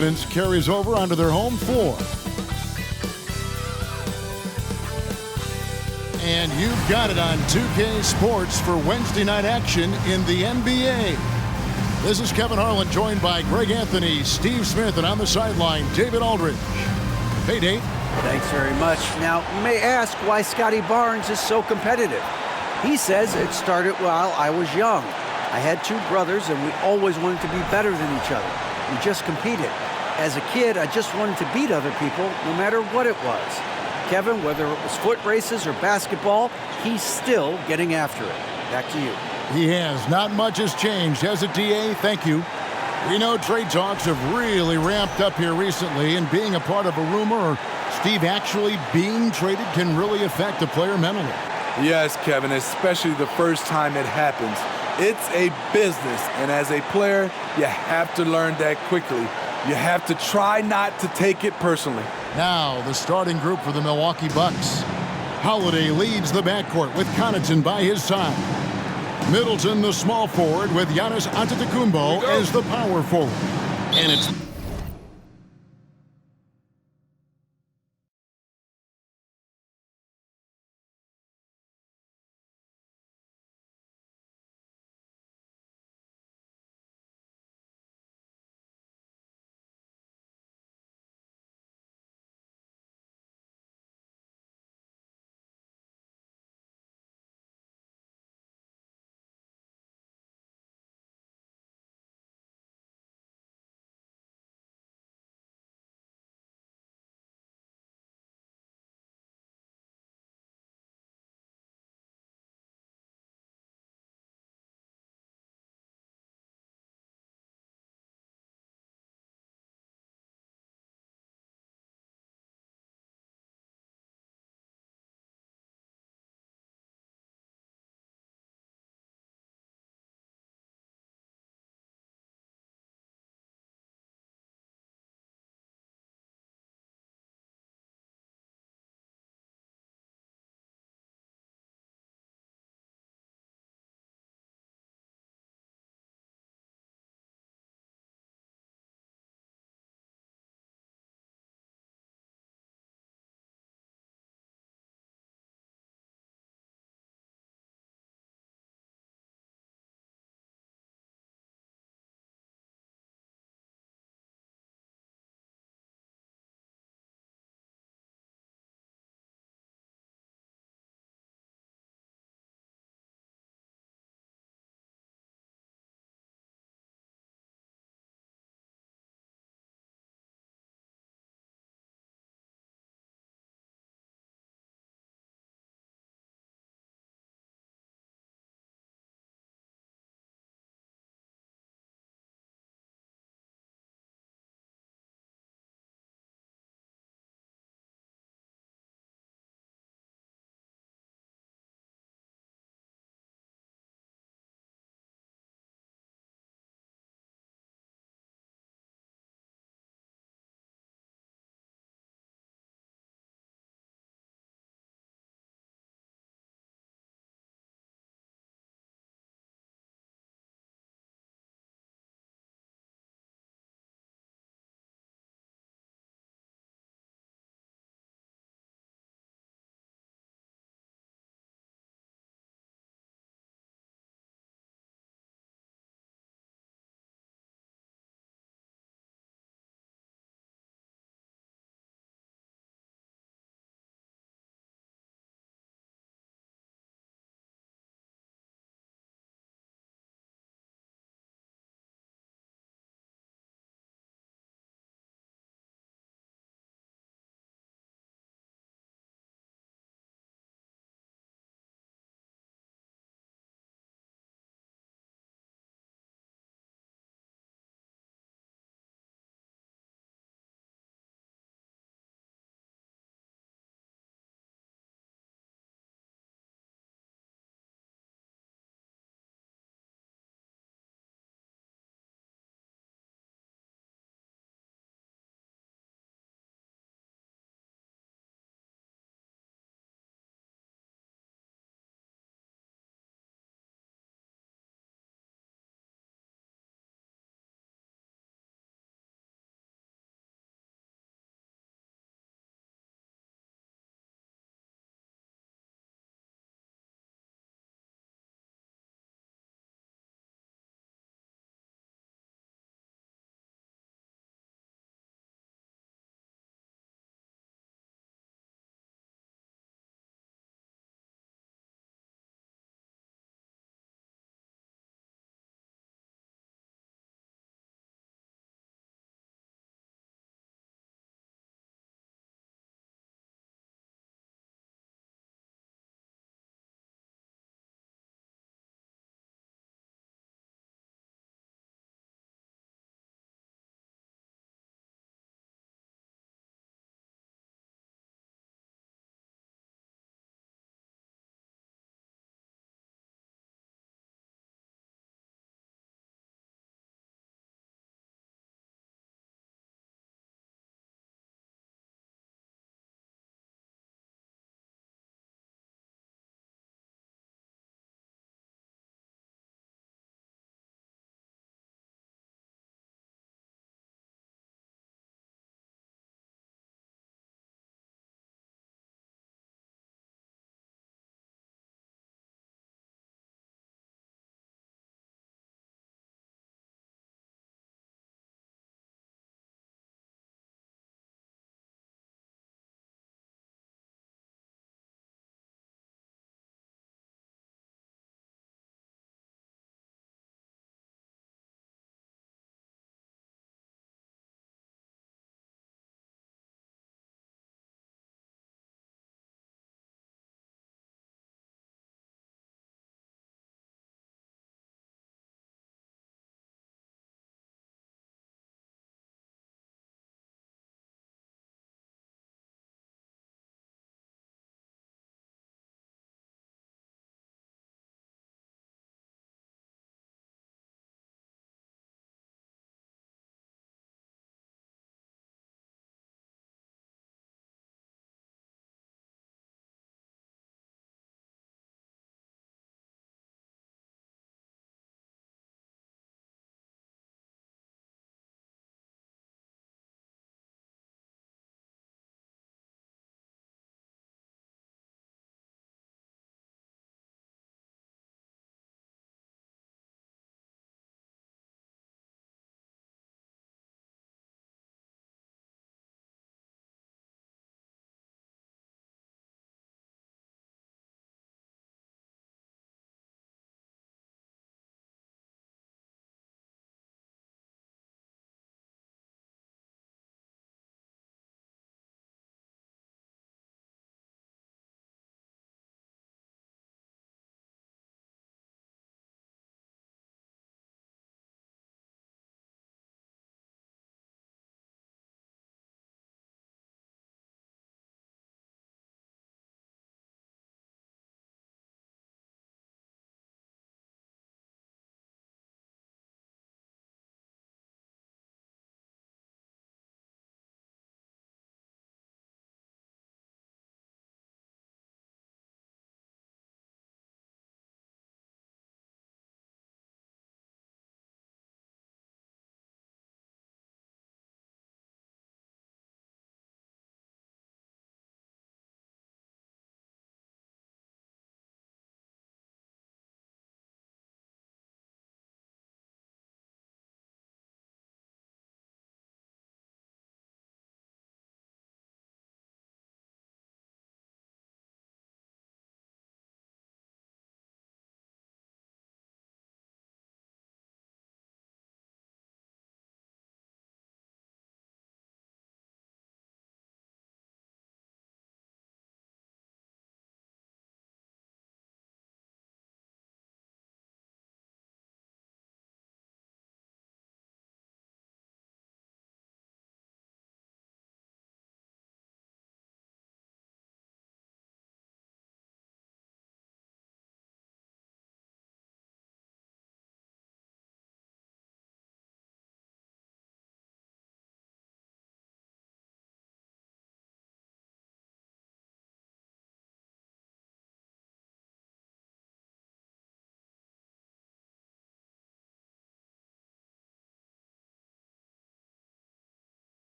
Carries over onto their home floor. And you've got it on 2K Sports for Wednesday night action in the NBA. This is Kevin Harlan, joined by Greg Anthony, Steve Smith, and on the sideline, David Aldridge. Hey, Dave. Thanks very much. Now, you may ask why Scotty Barnes is so competitive. He says it started while I was young. I had two brothers, and we always wanted to be better than each other. We just competed. As a kid, I just wanted to beat other people, no matter what it was. Kevin, whether it was foot races or basketball, he's still getting after it. Back to you. He has. Not much has changed, has it, DA? Thank you. We know trade talks have really ramped up here recently, and being a part of a rumor or Steve actually being traded can really affect a player mentally. Yes, Kevin, especially the first time it happens. It's a business, and as a player, you have to learn that quickly. You have to try not to take it personally. Now, the starting group for the Milwaukee Bucks. Holiday leads the backcourt with Connaughton by his side. Middleton, the small forward, with Giannis Antetokounmpo as the power forward. And it's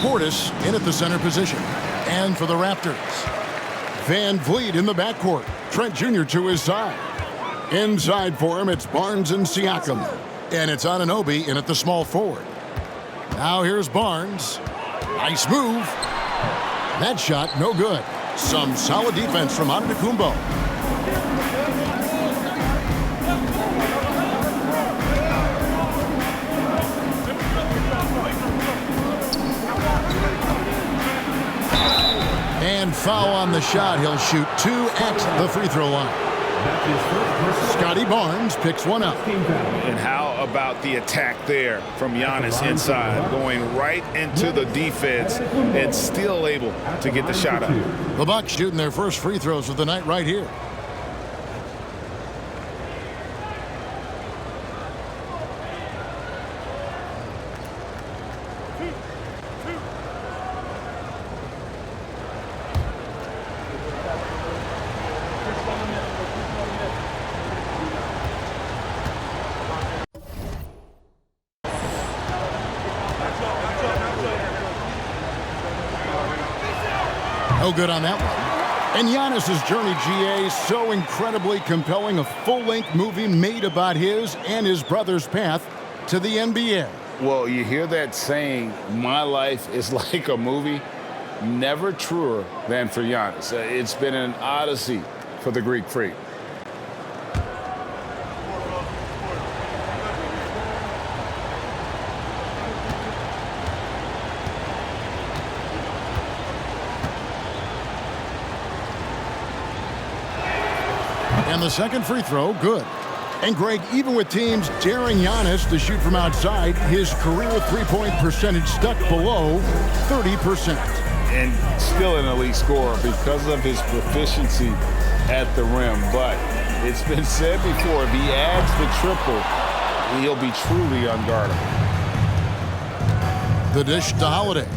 Portis in at the center position. And for the Raptors, Van Vliet in the backcourt. Trent Jr. to his side. Inside for him, it's Barnes and Siakam. And it's Anunoby in at the small forward. Now here's Barnes. Nice move. That shot, no good. Some solid defense from Antetokounmpo. And foul on the shot. He'll shoot 2 at the free throw line. Scotty Barnes picks one up. And how about the attack there from Giannis inside, going right into the defense and still able to get the shot up. The Bucks shooting their first free throws of the night right here. No good on that one. And Giannis's journey, GA, so incredibly compelling. A full-length movie made about his and his brother's path to the NBA. Well, you hear that saying, my life is like a movie. Never truer than for Giannis. It's been an odyssey for the Greek freak. And the second free throw, good. And Greg, even with teams daring Giannis to shoot from outside, his career three-point percentage stuck below 30%. And still an elite scorer because of his proficiency at the rim. But it's been said before, if he adds the triple, he'll be truly unguardable. The dish to Holiday.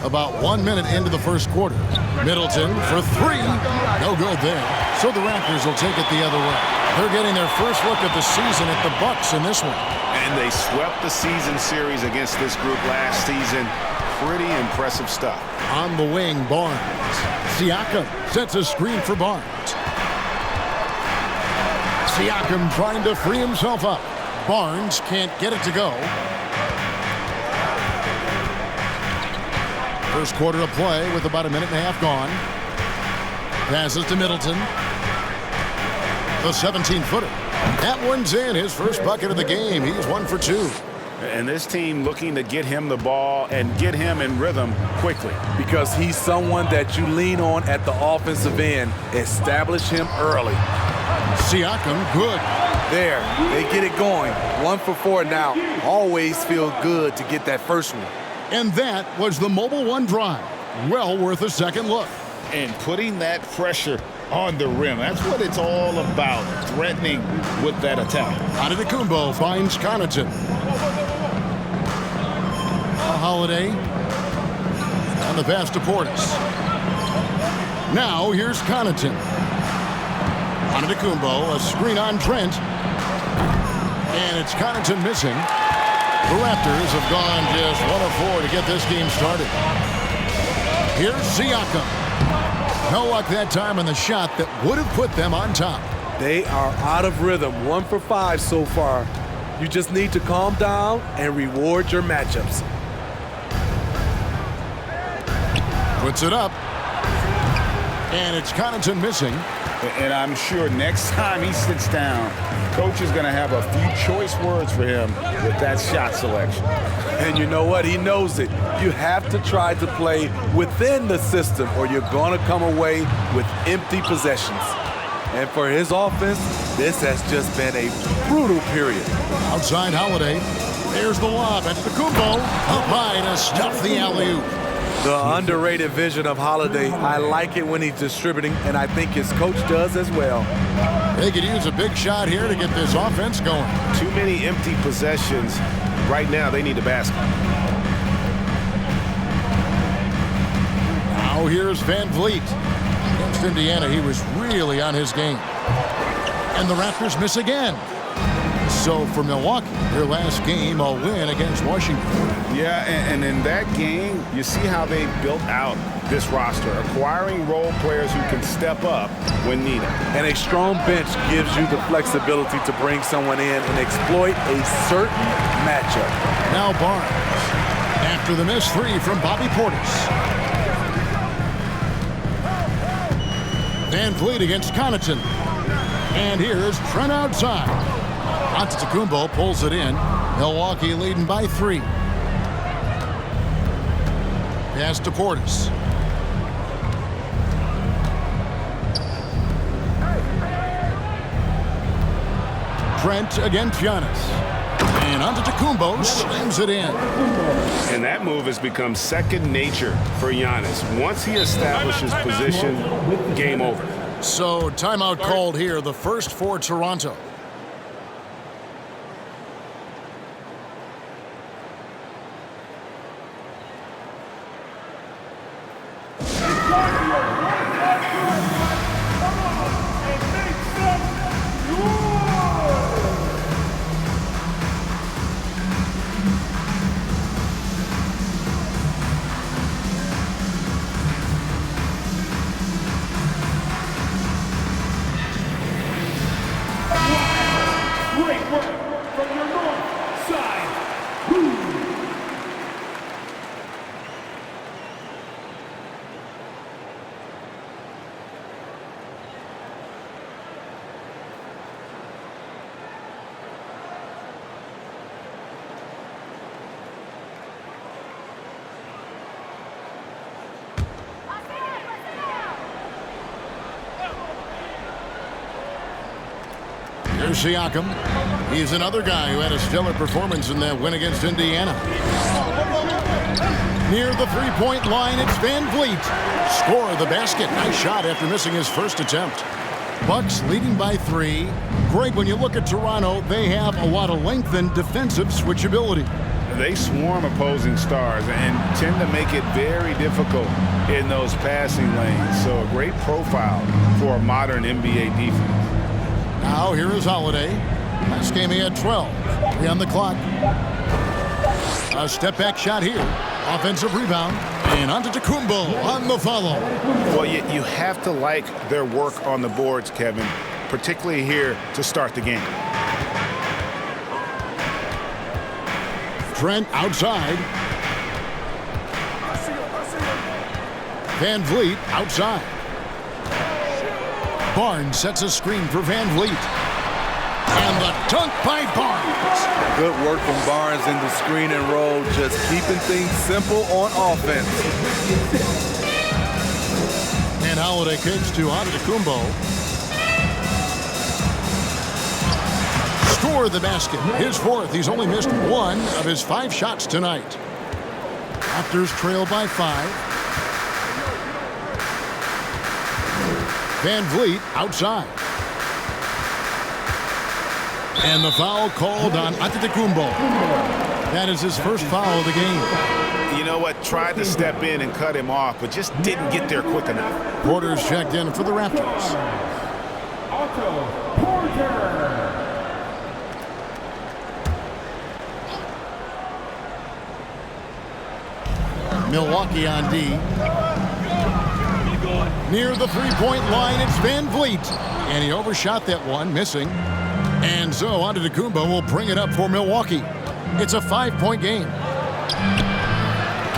About 1 minute into the first quarter. Middleton for three. No good there. So the Raptors will take it the other way. They're getting their first look at the season at the Bucks in this one. And they swept the season series against this group last season. Pretty impressive stuff. On the wing, Barnes. Siakam sets a screen for Barnes. Siakam trying to free himself up. Barnes can't get it to go. First quarter of play with about a minute and a half gone. Passes to Middleton. The 17-footer. That one's in. His first bucket of the game. He's 1 for 2. And this team looking to get him the ball and get him in rhythm quickly. Because he's someone that you lean on at the offensive end. Establish him early. Siakam, good. There, they get it going. 1 for 4 now. Always feel good to get that first one. And that was the Mobile One drive. Well worth a second look. And putting that pressure on the rim. That's what it's all about, threatening with that attack. Antetokounmpo finds Connaughton. A Holiday. And the pass to Portis. Now here's Connaughton. Antetokounmpo, a screen on Trent. And it's Connaughton missing. The Raptors have gone just 1 of 4 to get this game started. Here's Siakam. No luck that time on the shot that would have put them on top. They are out of rhythm. 1 for 5 so far. You just need to calm down and reward your matchups. Puts it up. And it's Connaughton missing. And I'm sure next time he sits down, coach is going to have a few choice words for him with that shot selection. And you know what? He knows it. You have to try to play within the system or you're going to come away with empty possessions. And for his offense, this has just been a brutal period. Outside Holiday. There's the lob at Antetokounmpo. Up high to stuff the alley-oop. The underrated vision of Holiday. I like it when he's distributing, and I think his coach does as well. They could use a big shot here to get this offense going. Too many empty possessions. Right now, they need a basket. Now here's Van Vliet. Against Indiana, he was really on his game. And the Raptors miss again. So for Milwaukee, their last game, a win against Washington. Yeah, and in that game, you see how they built out this roster, acquiring role players who can step up when needed. And a strong bench gives you the flexibility to bring someone in and exploit a certain matchup. Now Barnes, after the missed three from Bobby Portis. Van Vliet against Connaughton. And here's Trent outside. Antetokounmpo pulls it in. Milwaukee leading by 3. Pass to Portis. Trent against Giannis. And Antetokounmpo slams it in. And that move has become second nature for Giannis. Once he establishes position, game over. So timeout called here, the first for Toronto. Here's Siakam. He's another guy who had a stellar performance in that win against Indiana. Near the three-point line, it's Van Vliet. Score of the basket. Nice shot after missing his first attempt. Bucks leading by 3. Greg, when you look at Toronto, they have a lot of length and defensive switchability. They swarm opposing stars and tend to make it very difficult in those passing lanes. So a great profile for a modern NBA defense. Now here is Holiday. Last game he had 12. 3 on the clock. A step-back shot here. Offensive rebound. And Antetokounmpo on the follow. Well, you have to like their work on the boards, Kevin, particularly here to start the game. Trent outside. Van Vliet outside. Barnes sets a screen for Van Vliet. And the dunk by Barnes. Good work from Barnes in the screen and roll, just keeping things simple on offense. And Holiday kicks to Antetokounmpo. Score the basket. His 4th. He's only missed 1 of his 5 shots tonight. Raptors trail by 5. Van Vliet outside. And the foul called on Antetokounmpo. That is his first foul of the game. You know what? Tried to step in and cut him off, but just didn't get there quick enough. Porter's checked in for the Raptors. Otto Porter. Milwaukee on D. Near the three-point line, it's Van Vliet. And he overshot that one, missing. And so Antetokounmpo will bring it up for Milwaukee. It's a 5-point game.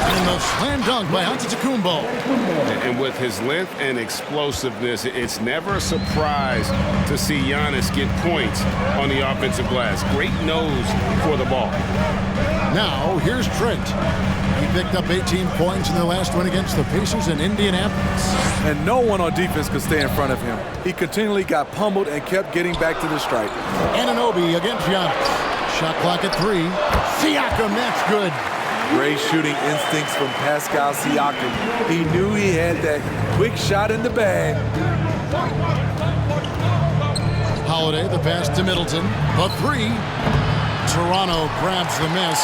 And the slam dunk by Antetokounmpo. And with his length and explosiveness, it's never a surprise to see Giannis get points on the offensive glass. Great nose for the ball. Now, here's Trent. He picked up 18 points in the last one against the Pacers in Indianapolis. And no one on defense could stay in front of him. He continually got pummeled and kept getting back to the stripe. Anunoby against Giannis. Shot clock at 3. Siakam, that's good. Great shooting instincts from Pascal Siakam. He knew he had that quick shot in the bag. Holiday, the pass to Middleton. A 3. Toronto grabs the miss.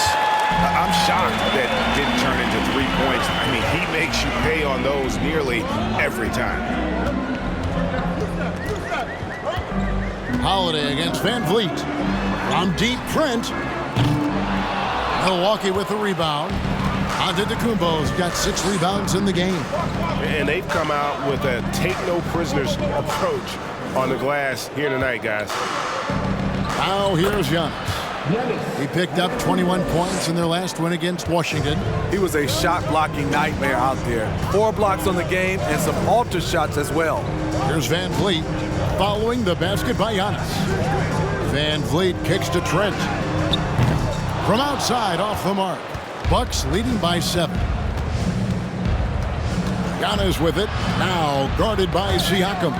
I'm shocked that it didn't turn into 3 points. I mean, he makes you pay on those nearly every time. Holiday against Van Vliet. From deep, Trent. Milwaukee with the rebound. Antetokounmpo's got 6 rebounds in the game. And they've come out with a take-no-prisoners approach on the glass here tonight, guys. Now here's Giannis. He picked up 21 points in their last win against Washington. He was a shot-blocking nightmare out there. 4 blocks on the game and some alter shots as well. Here's Van Vliet following the basket by Giannis. Van Vliet kicks to Trent. From outside off the mark. Bucks leading by 7. Giannis with it. Now guarded by Siakam.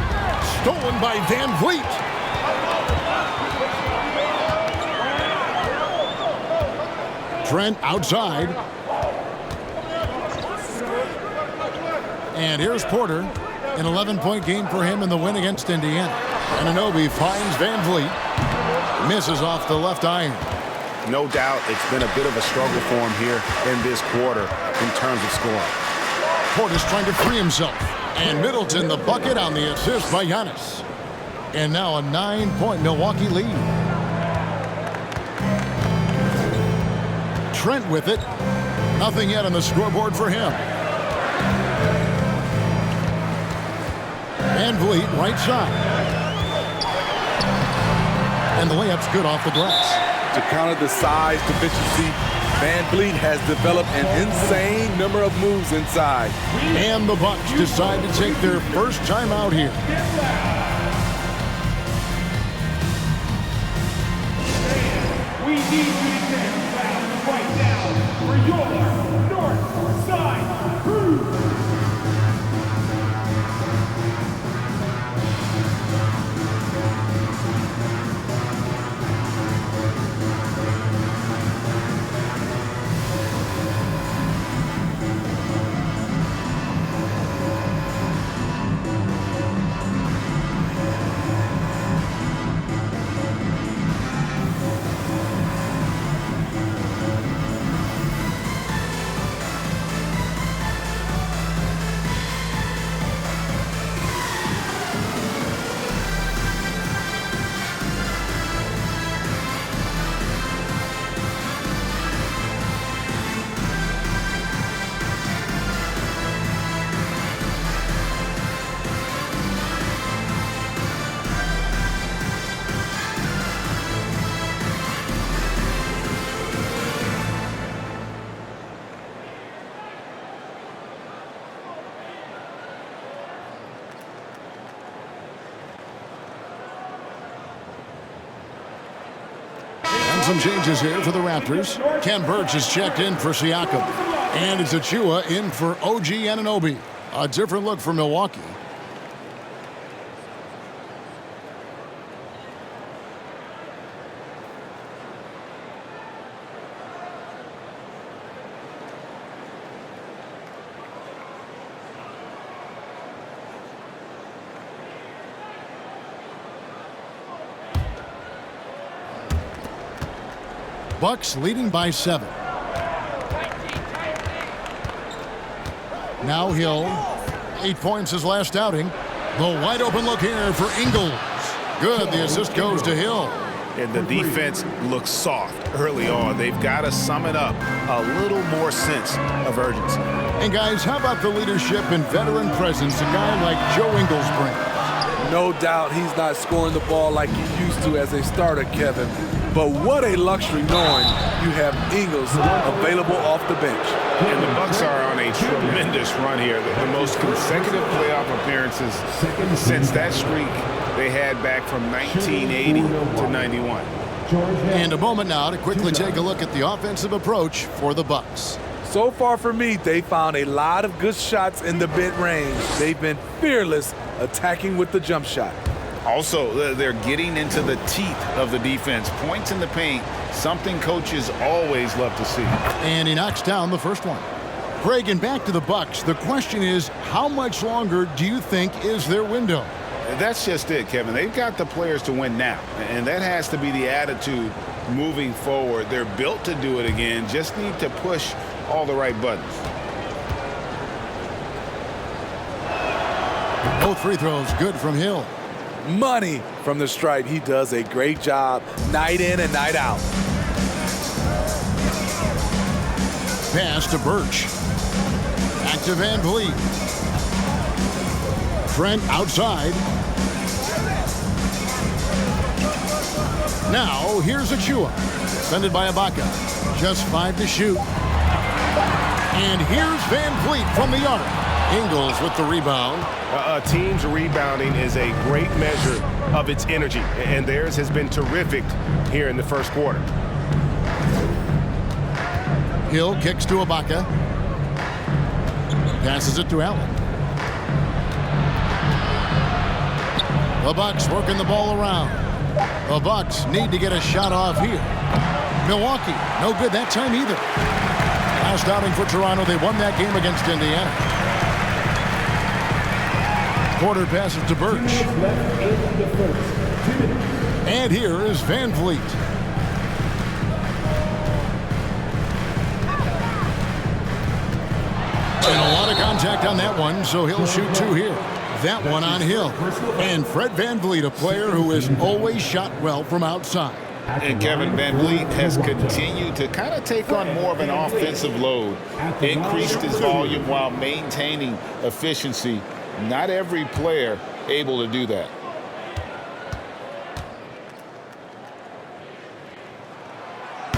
Stolen by Van Vliet. Trent outside. And here's Porter. An 11-point game for him in the win against Indiana. Anunoby finds Van Vliet. Misses off the left iron. No doubt it's been a bit of a struggle for him here in this quarter in terms of scoring. Porter's trying to free himself. And Middleton the bucket on the assist by Giannis. And now a 9-point Milwaukee lead. Trent with it. Nothing yet on the scoreboard for him. Van Vliet right side. And the layup's good off the glass. To counter the size deficiency, Van Vliet has developed an insane number of moves inside. And the Bucks decide to take their first time out here. We need you to get inbound right now for your North Side Crew. Some changes here for the Raptors. Ken Burch is checked in for Siakam. And it's Achua in for OG Anunoby. A different look for Milwaukee. Bucks leading by 7. Now Hill. 8 points his last outing. The wide open look here for Ingles. Good. The assist goes to Hill. And the defense looks soft early on. They've got to sum it up. A little more sense of urgency. And guys, how about the leadership and veteran presence a guy like Joe Ingles brings? No doubt he's not scoring the ball like he used to as a starter, Kevin. But what a luxury knowing you have Ingles available off the bench. And the Bucks are on a tremendous run here. The most consecutive playoff appearances since that streak they had back from 1980 to 91. And a moment now to quickly take a look at the offensive approach for the Bucks. So far for me, they found a lot of good shots in the mid-range. They've been fearless attacking with the jump shot. Also, they're getting into the teeth of the defense. Points in the paint, something coaches always love to see. And he knocks down the first one. Craig, and back to the Bucks. The question is, how much longer do you think is their window? That's just it, Kevin. They've got the players to win now, and that has to be the attitude moving forward. They're built to do it again, just need to push all the right buttons. Both free throws good from Hill. money from the stripe. He does a great job night in and night out. Pass to Birch. Back to Van Vliet. Trent outside. Now, here's Achua. Defended by Ibaka. Just 5 to shoot. And here's Van Vliet from the arc. Ingles with the rebound. A team's rebounding is a great measure of its energy, and theirs has been terrific here in the first quarter. Hill kicks to Ibaka. Passes it to Allen. The Bucks working the ball around. The Bucks need to get a shot off here. Milwaukee, no good that time either. Last outing for Toronto, they won that game against Indiana. Porter passes to Birch. And here is Van Vliet. And a lot of contact on that one, so he'll shoot 2 here. That one on Hill. And Fred Van Vliet, a player who has always shot well from outside. And Kevin Van Vliet has continued to kind of take on more of an offensive load. Increased his volume while maintaining efficiency. Not every player able to do that.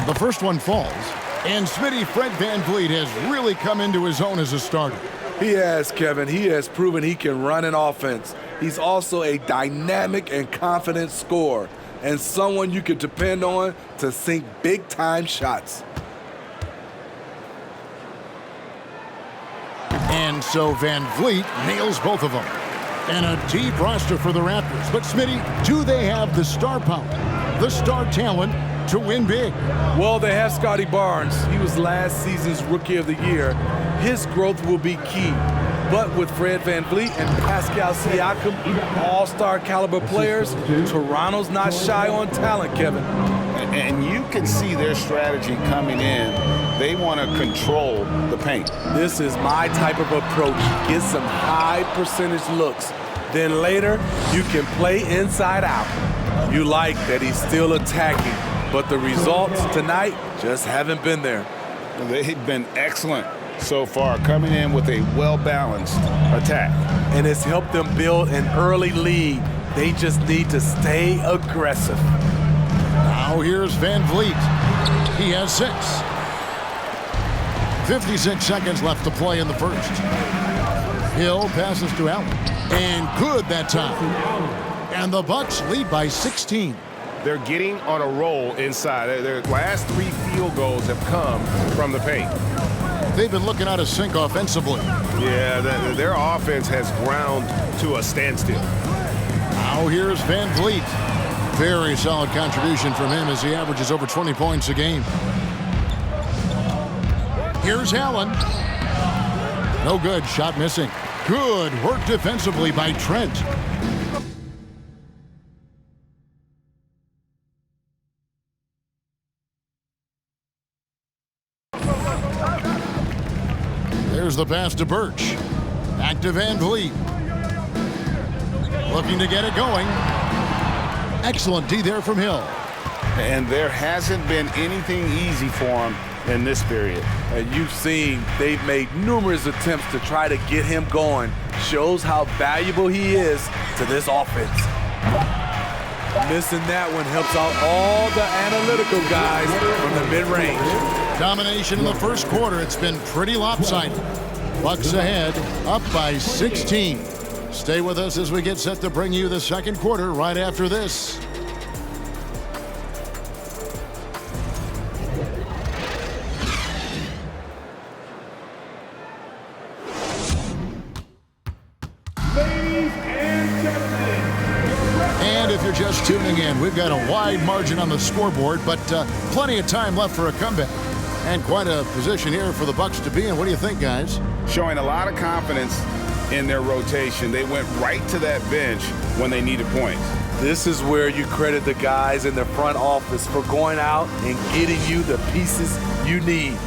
The first one falls. And Smitty, Fred Van Vliet has really come into his own as a starter. He has, Kevin. He has proven he can run an offense. He's also a dynamic and confident scorer, and someone you can depend on to sink big-time shots. And so Van Vliet nails both of them. And a deep roster for the Raptors. But Smitty, do they have the star power, the star talent to win big? Well, they have Scotty Barnes. He was last season's Rookie of the Year. His growth will be key. But with Fred Van Vliet and Pascal Siakam, all-star caliber players, Toronto's not shy on talent, Kevin. And you can see their strategy coming in. They want to control the paint. This is my type of approach. Get some high percentage looks. Then later, you can play inside out. You like that he's still attacking, but the results tonight just haven't been there. They've been excellent so far, coming in with a well-balanced attack. And it's helped them build an early lead. They just need to stay aggressive. Now here's Van Vliet. He has 6. 56 seconds left to play in the first. Hill passes to Allen. And good that time. And the Bucks lead by 16. They're getting on a roll inside. Their last 3 field goals have come from the paint. They've been looking out of sync offensively. Yeah, their offense has ground to a standstill. Now here's Van Vliet. Very solid contribution from him as he averages over 20 points a game. Here's Allen. No good. Shot missing. Good work defensively by Trent. There's the pass to Birch. Back to Van Vliet. Looking to get it going. Excellent D there from Hill. And there hasn't been anything easy for him in this period. And you've seen they've made numerous attempts to try to get him going. Shows how valuable he is to this offense. Missing that one helps out all the analytical guys from the mid-range. Domination in the first quarter. It's been pretty lopsided. Bucks ahead, up by 16. Stay with us as we get set to bring you the second quarter right after this. Ladies and gentlemen, And if you're just tuning in, we've got a wide margin on the scoreboard, but plenty of time left for a comeback. And quite a position here for the Bucks to be in. What do you think, guys? Showing a lot of confidence in their rotation. They went right to that bench when they needed points. This is where you credit the guys in the front office for going out and getting you the pieces you need.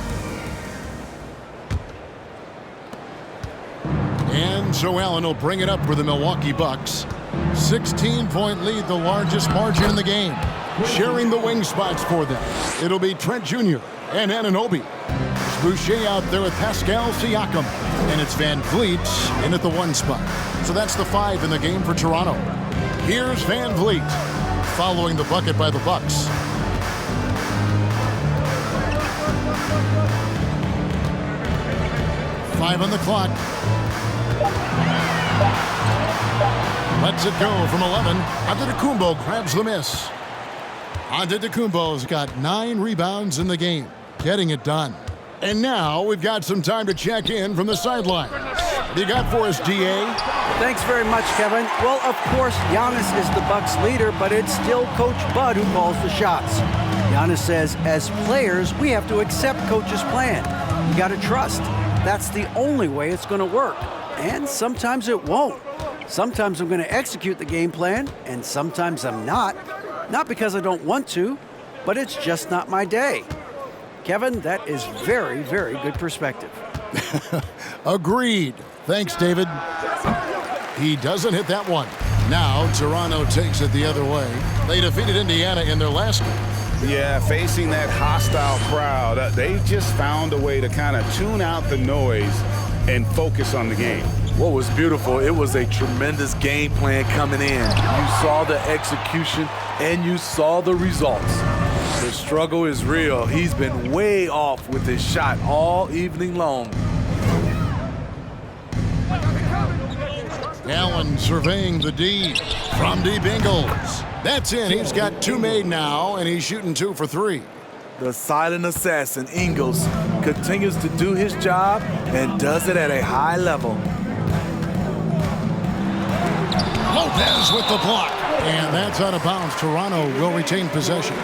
And so Allen will bring it up for the Milwaukee Bucks. 16-point lead, the largest margin in the game. Sharing the wing spots for them, it'll be Trent Jr. and Anunoby. Boucher out there with Pascal Siakam. And it's Van Vliet in at the 1 spot. So that's the 5 in the game for Toronto. Here's Van Vliet following the bucket by the Bucks. Five on the clock. Lets it go from 11. Antetokounmpo grabs the miss. Antetokounmpo's got 9 rebounds in the game, getting it done. And now we've got some time to check in from the sideline. What do you got for us, DA? Thanks very much, Kevin. Well, of course, Giannis is the Bucks leader, but it's still Coach Bud who calls the shots. Giannis says, as players, we have to accept Coach's plan. You got to trust. That's the only way it's going to work. And sometimes it won't. Sometimes I'm going to execute the game plan, and sometimes I'm not. Not because I don't want to, but it's just not my day. Kevin, that is very, very good perspective. Agreed. Thanks, David. He doesn't hit that one. Now Toronto takes it the other way. They defeated Indiana in their last game. Yeah, facing that hostile crowd, they just found a way to kind of tune out the noise and focus on the game. What was beautiful, it was a tremendous game plan coming in. You saw the execution and you saw the results. The struggle is real. He's been way off with his shot all evening long. Allen surveying the D from deep Ingles. That's in. He's got 2 made now, and he's shooting 2 for 3. The silent assassin, Ingles, continues to do his job and does it at a high level. Lopez with the block. And that's out of bounds. Toronto will retain possession.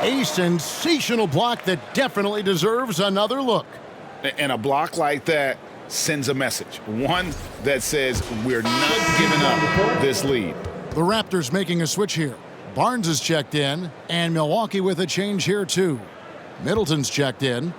A sensational block that definitely deserves another look. And a block like that sends a message. One that says we're not giving up this lead. The Raptors making a switch here. Barnes is checked in, and Milwaukee with a change here too. Middleton's checked in.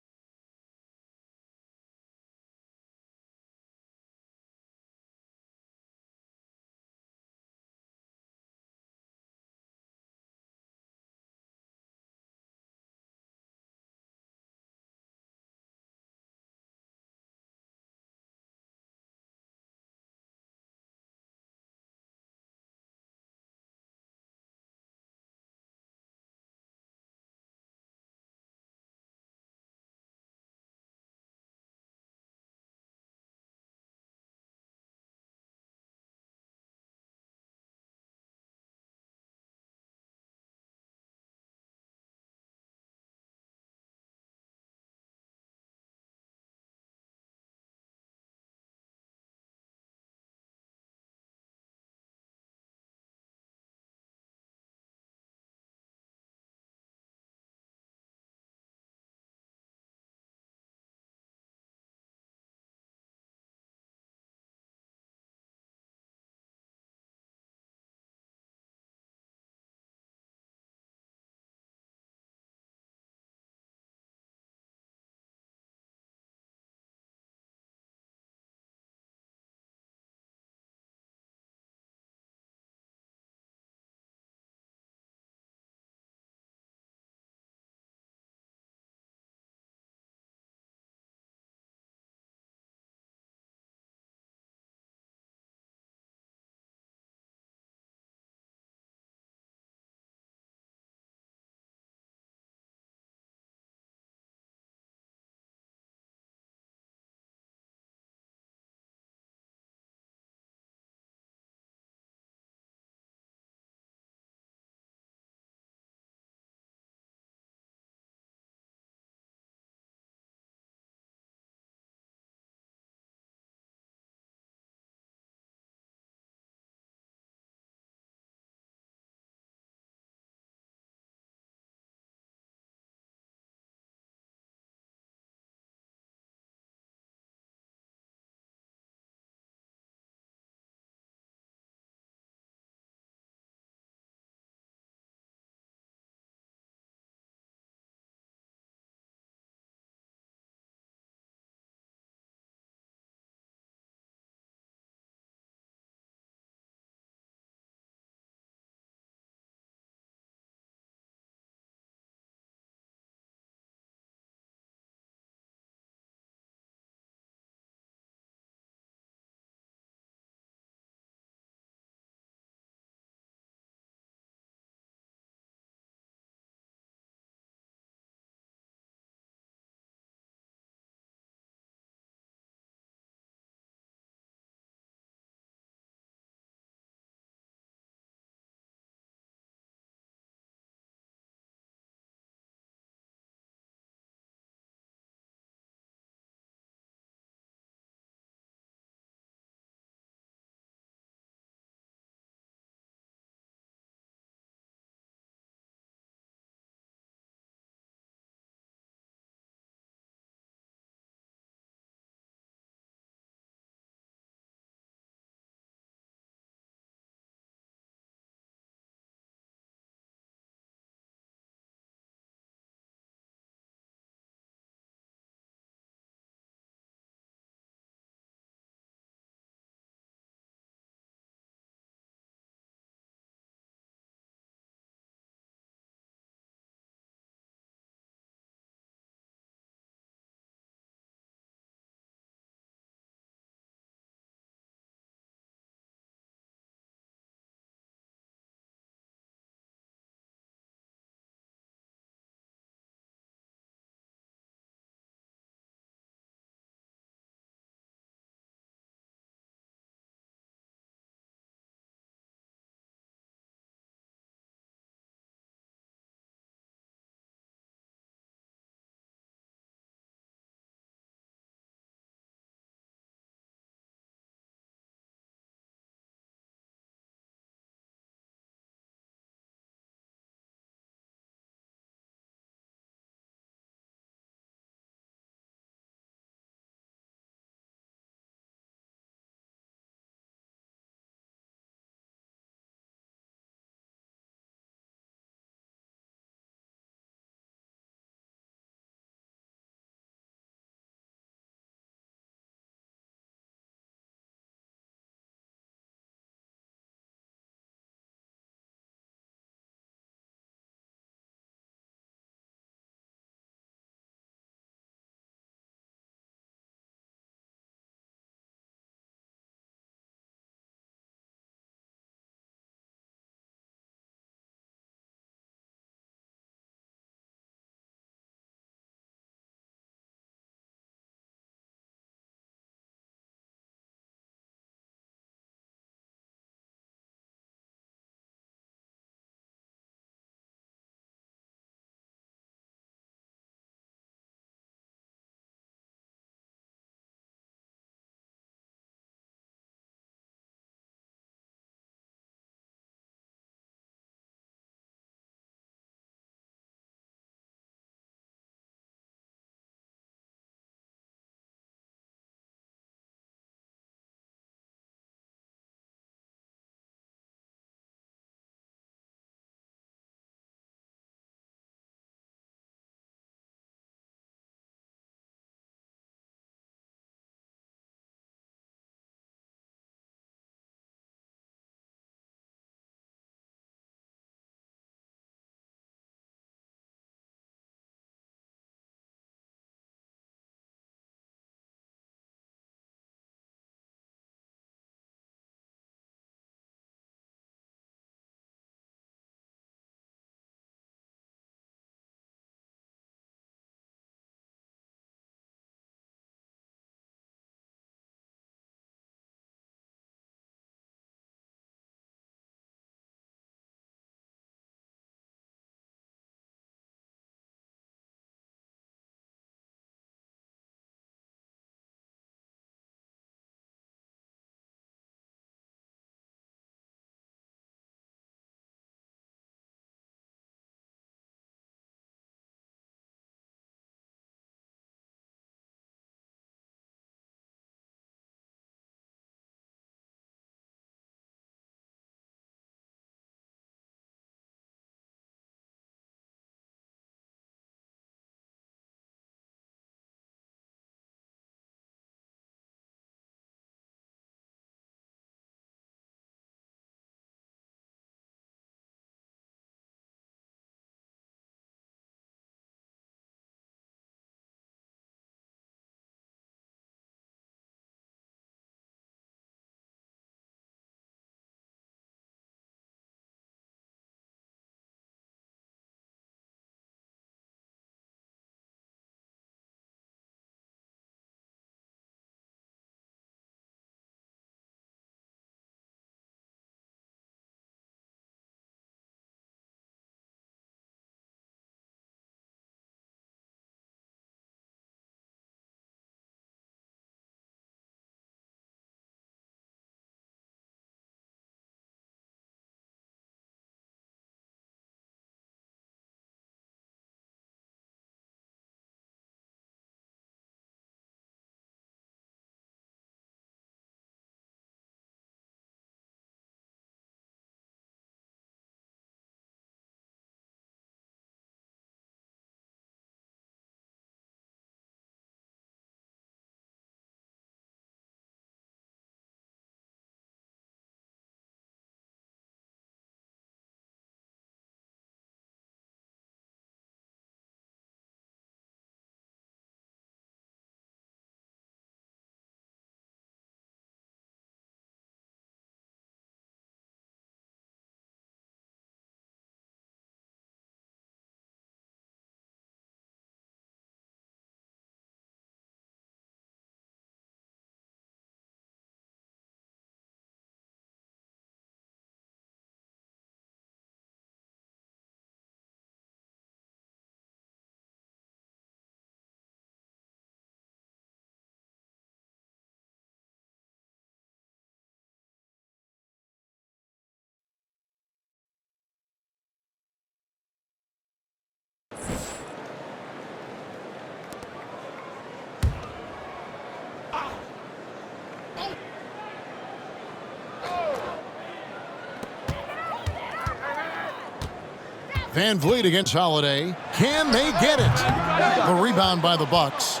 Van Vliet against Holiday. Can they get it? The rebound by the Bucks.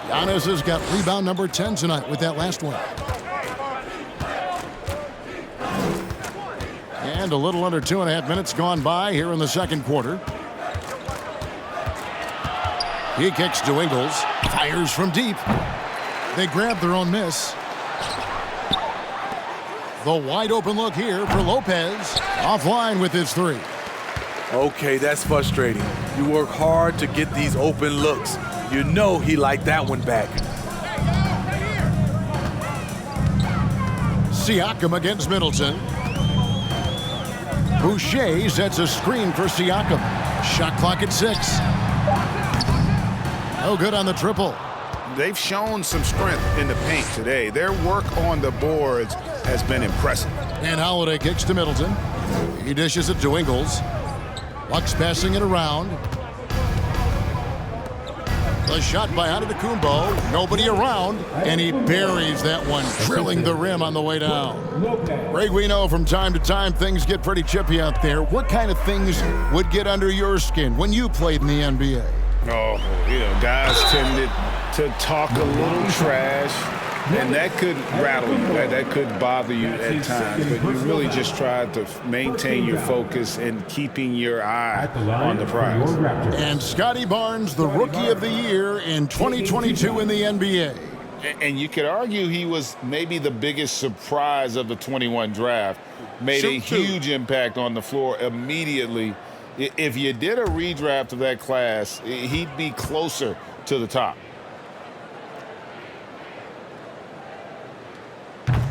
Giannis has got rebound number 10 tonight with that last one. And a little under 2.5 minutes gone by here in the second quarter. He kicks to Ingles. Fires from deep. They grab their own miss. The wide open look here for Lopez. Offline with his three. Okay, that's frustrating. You work hard to get these open looks. You know he liked that one back. Siakam against Middleton. Boucher sets a screen for Siakam. Shot clock at 6. No good on the triple. They've shown some strength in the paint today. Their work on the boards has been impressive. And Holiday kicks to Middleton. He dishes it to Ingles. Bucks passing it around. The shot by Antetokounmpo. Nobody around. And he buries that one, drilling the rim on the way down. Greg, we know from time to time things get pretty chippy out there. What kind of things would get under your skin when you played in the NBA? Oh, guys tended to talk a little trash, and that could rattle you. That could bother you at times, but you really just tried to maintain your focus and keeping your eye on the prize. And Scotty Barnes, the Rookie of the Year in 2022 in the NBA. And you could argue he was maybe the biggest surprise of the 21 draft. Made a huge impact on the floor immediately. If you did a redraft of that class, he'd be closer to the top.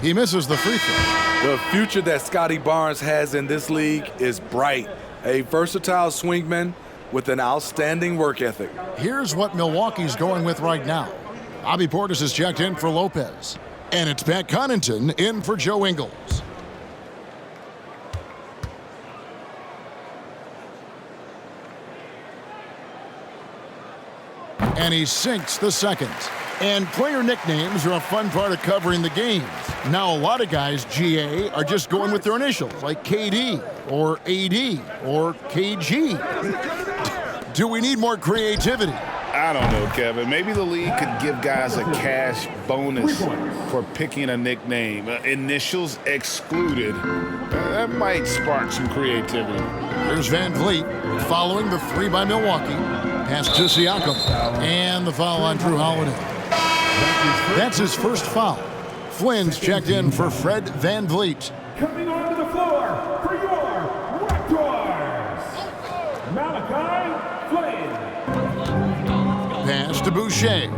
He misses the free throw. The future that Scotty Barnes has in this league is bright. A versatile swingman with an outstanding work ethic. Here's what Milwaukee's going with right now. Bobby Portis has checked in for Lopez. And it's Pat Connaughton in for Joe Ingles. And he sinks the second. And player nicknames are a fun part of covering the games. Now, a lot of guys, GA, are just going with their initials, like KD or AD or KG. Do we need more creativity? I don't know, Kevin. Maybe the league could give guys a cash bonus for picking a nickname. Initials excluded. That might spark some creativity. Here's Van Vliet following the three by Milwaukee. Pass to Siakam. And the foul on Drew Holiday. That's his first foul. Flynn's checked in for Fred Van Vliet. Coming onto the floor for your Raptors, Malachi Flynn. Pass to Boucher.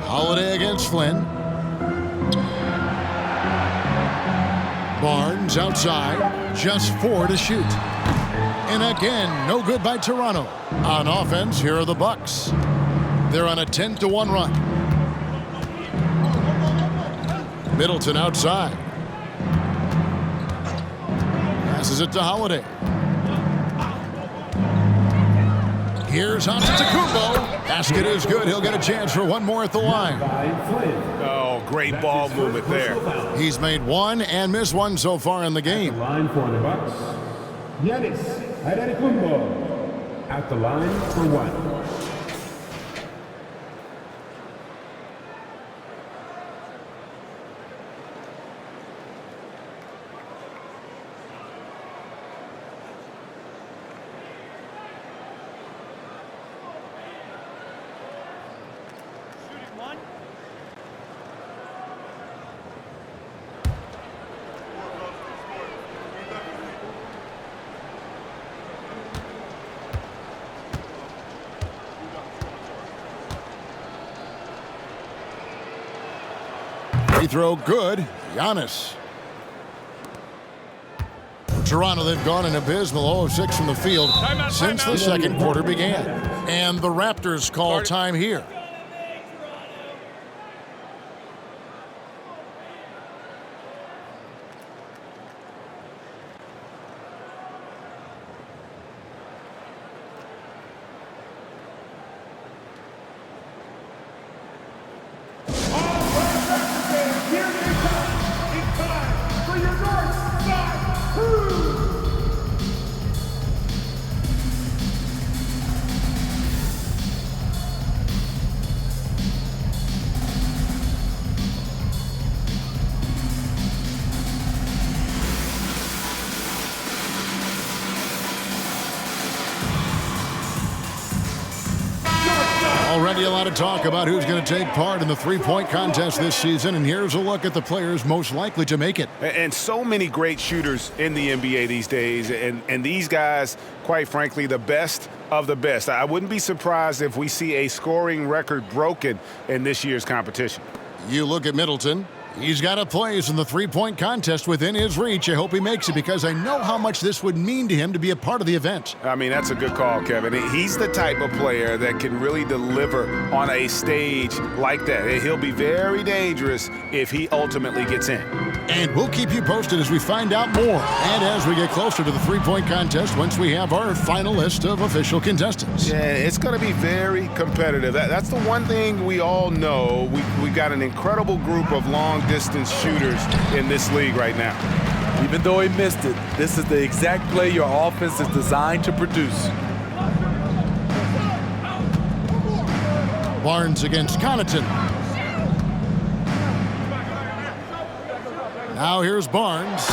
Holiday against Flynn. Barnes outside. Just 4 to shoot. And again, no good by Toronto. On offense, here are the Bucks. They're on a 10-1 run. Middleton outside. Passes it to Holiday. Here's Antetokounmpo. Basket is good. He'll get a chance for one more at the line. Oh, great ball movement there. He's made one and missed one so far in the game. Line for the Bucks, Giannis Antetokounmpo. At the line for one. Free throw good. Giannis. For Toronto, they've gone an abysmal 0 of 6 from the field since the second quarter began. And the Raptors call time here. Plenty a lot of talk about who's going to take part in the three-point contest this season, and here's a look at the players most likely to make it. And so many great shooters in the NBA these days, and these guys, quite frankly, the best of the best. I wouldn't be surprised if we see a scoring record broken in this year's competition. You look at Middleton. He's got a place in the three-point contest within his reach. I hope he makes it because I know how much this would mean to him to be a part of the event. I mean, that's a good call, Kevin. He's the type of player that can really deliver on a stage like that. He'll be very dangerous if he ultimately gets in. And we'll keep you posted as we find out more and as we get closer to the three-point contest once we have our final list of official contestants. Yeah, it's going to be very competitive. That's the one thing we all know. We've got an incredible group of long-distance shooters in this league right now. Even though he missed it, this is the exact play your offense is designed to produce. Barnes against Connaughton. Now here's Barnes.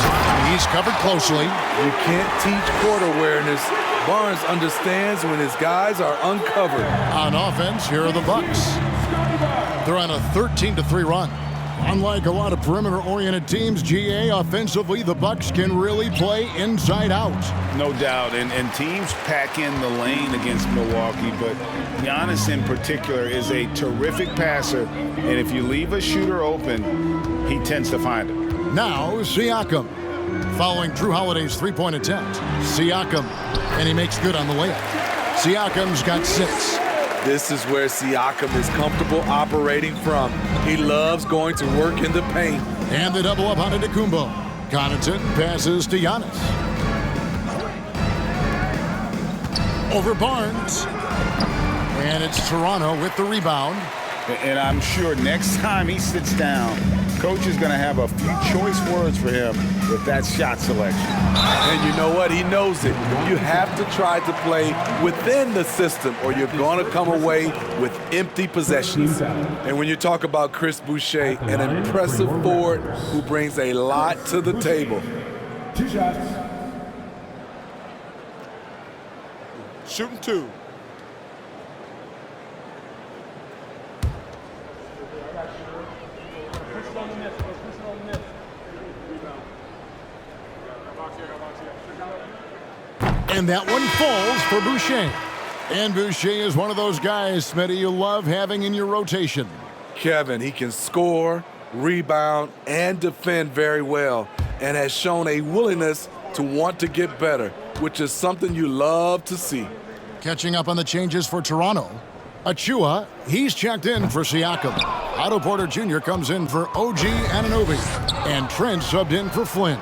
He's covered closely. You can't teach court awareness. Barnes understands when his guys are uncovered. On offense, here are the Bucks. They're on a 13-3 run. Unlike a lot of perimeter-oriented teams, GA, offensively, the Bucks can really play inside out. No doubt, and teams pack in the lane against Milwaukee, but Giannis in particular is a terrific passer, and if you leave a shooter open, he tends to find it. Now, Siakam. Following Drew Holiday's three-point attempt. Siakam, and he makes good on the layup. Siakam's got 6. This is where Siakam is comfortable operating from. He loves going to work in the paint. And the double up on Antetokounmpo. Connaughton passes to Giannis. Over Barnes. And it's Toronto with the rebound. And I'm sure next time he sits down, coach is going to have a few choice words for him with that shot selection. And you know what? He knows it. You have to try to play within the system or you're going to come away with empty possessions. And when you talk about Chris Boucher, an impressive forward who brings a lot to the table. 2 shots. Shooting 2. And that one falls for Boucher. And Boucher is one of those guys, Smitty, you love having in your rotation. Kevin, he can score, rebound, and defend very well and has shown a willingness to want to get better, which is something you love to see. Catching up on the changes for Toronto. Achua, he's checked in for Siakam. Otto Porter Jr. comes in for OG Anunoby. And Trent subbed in for Flynn.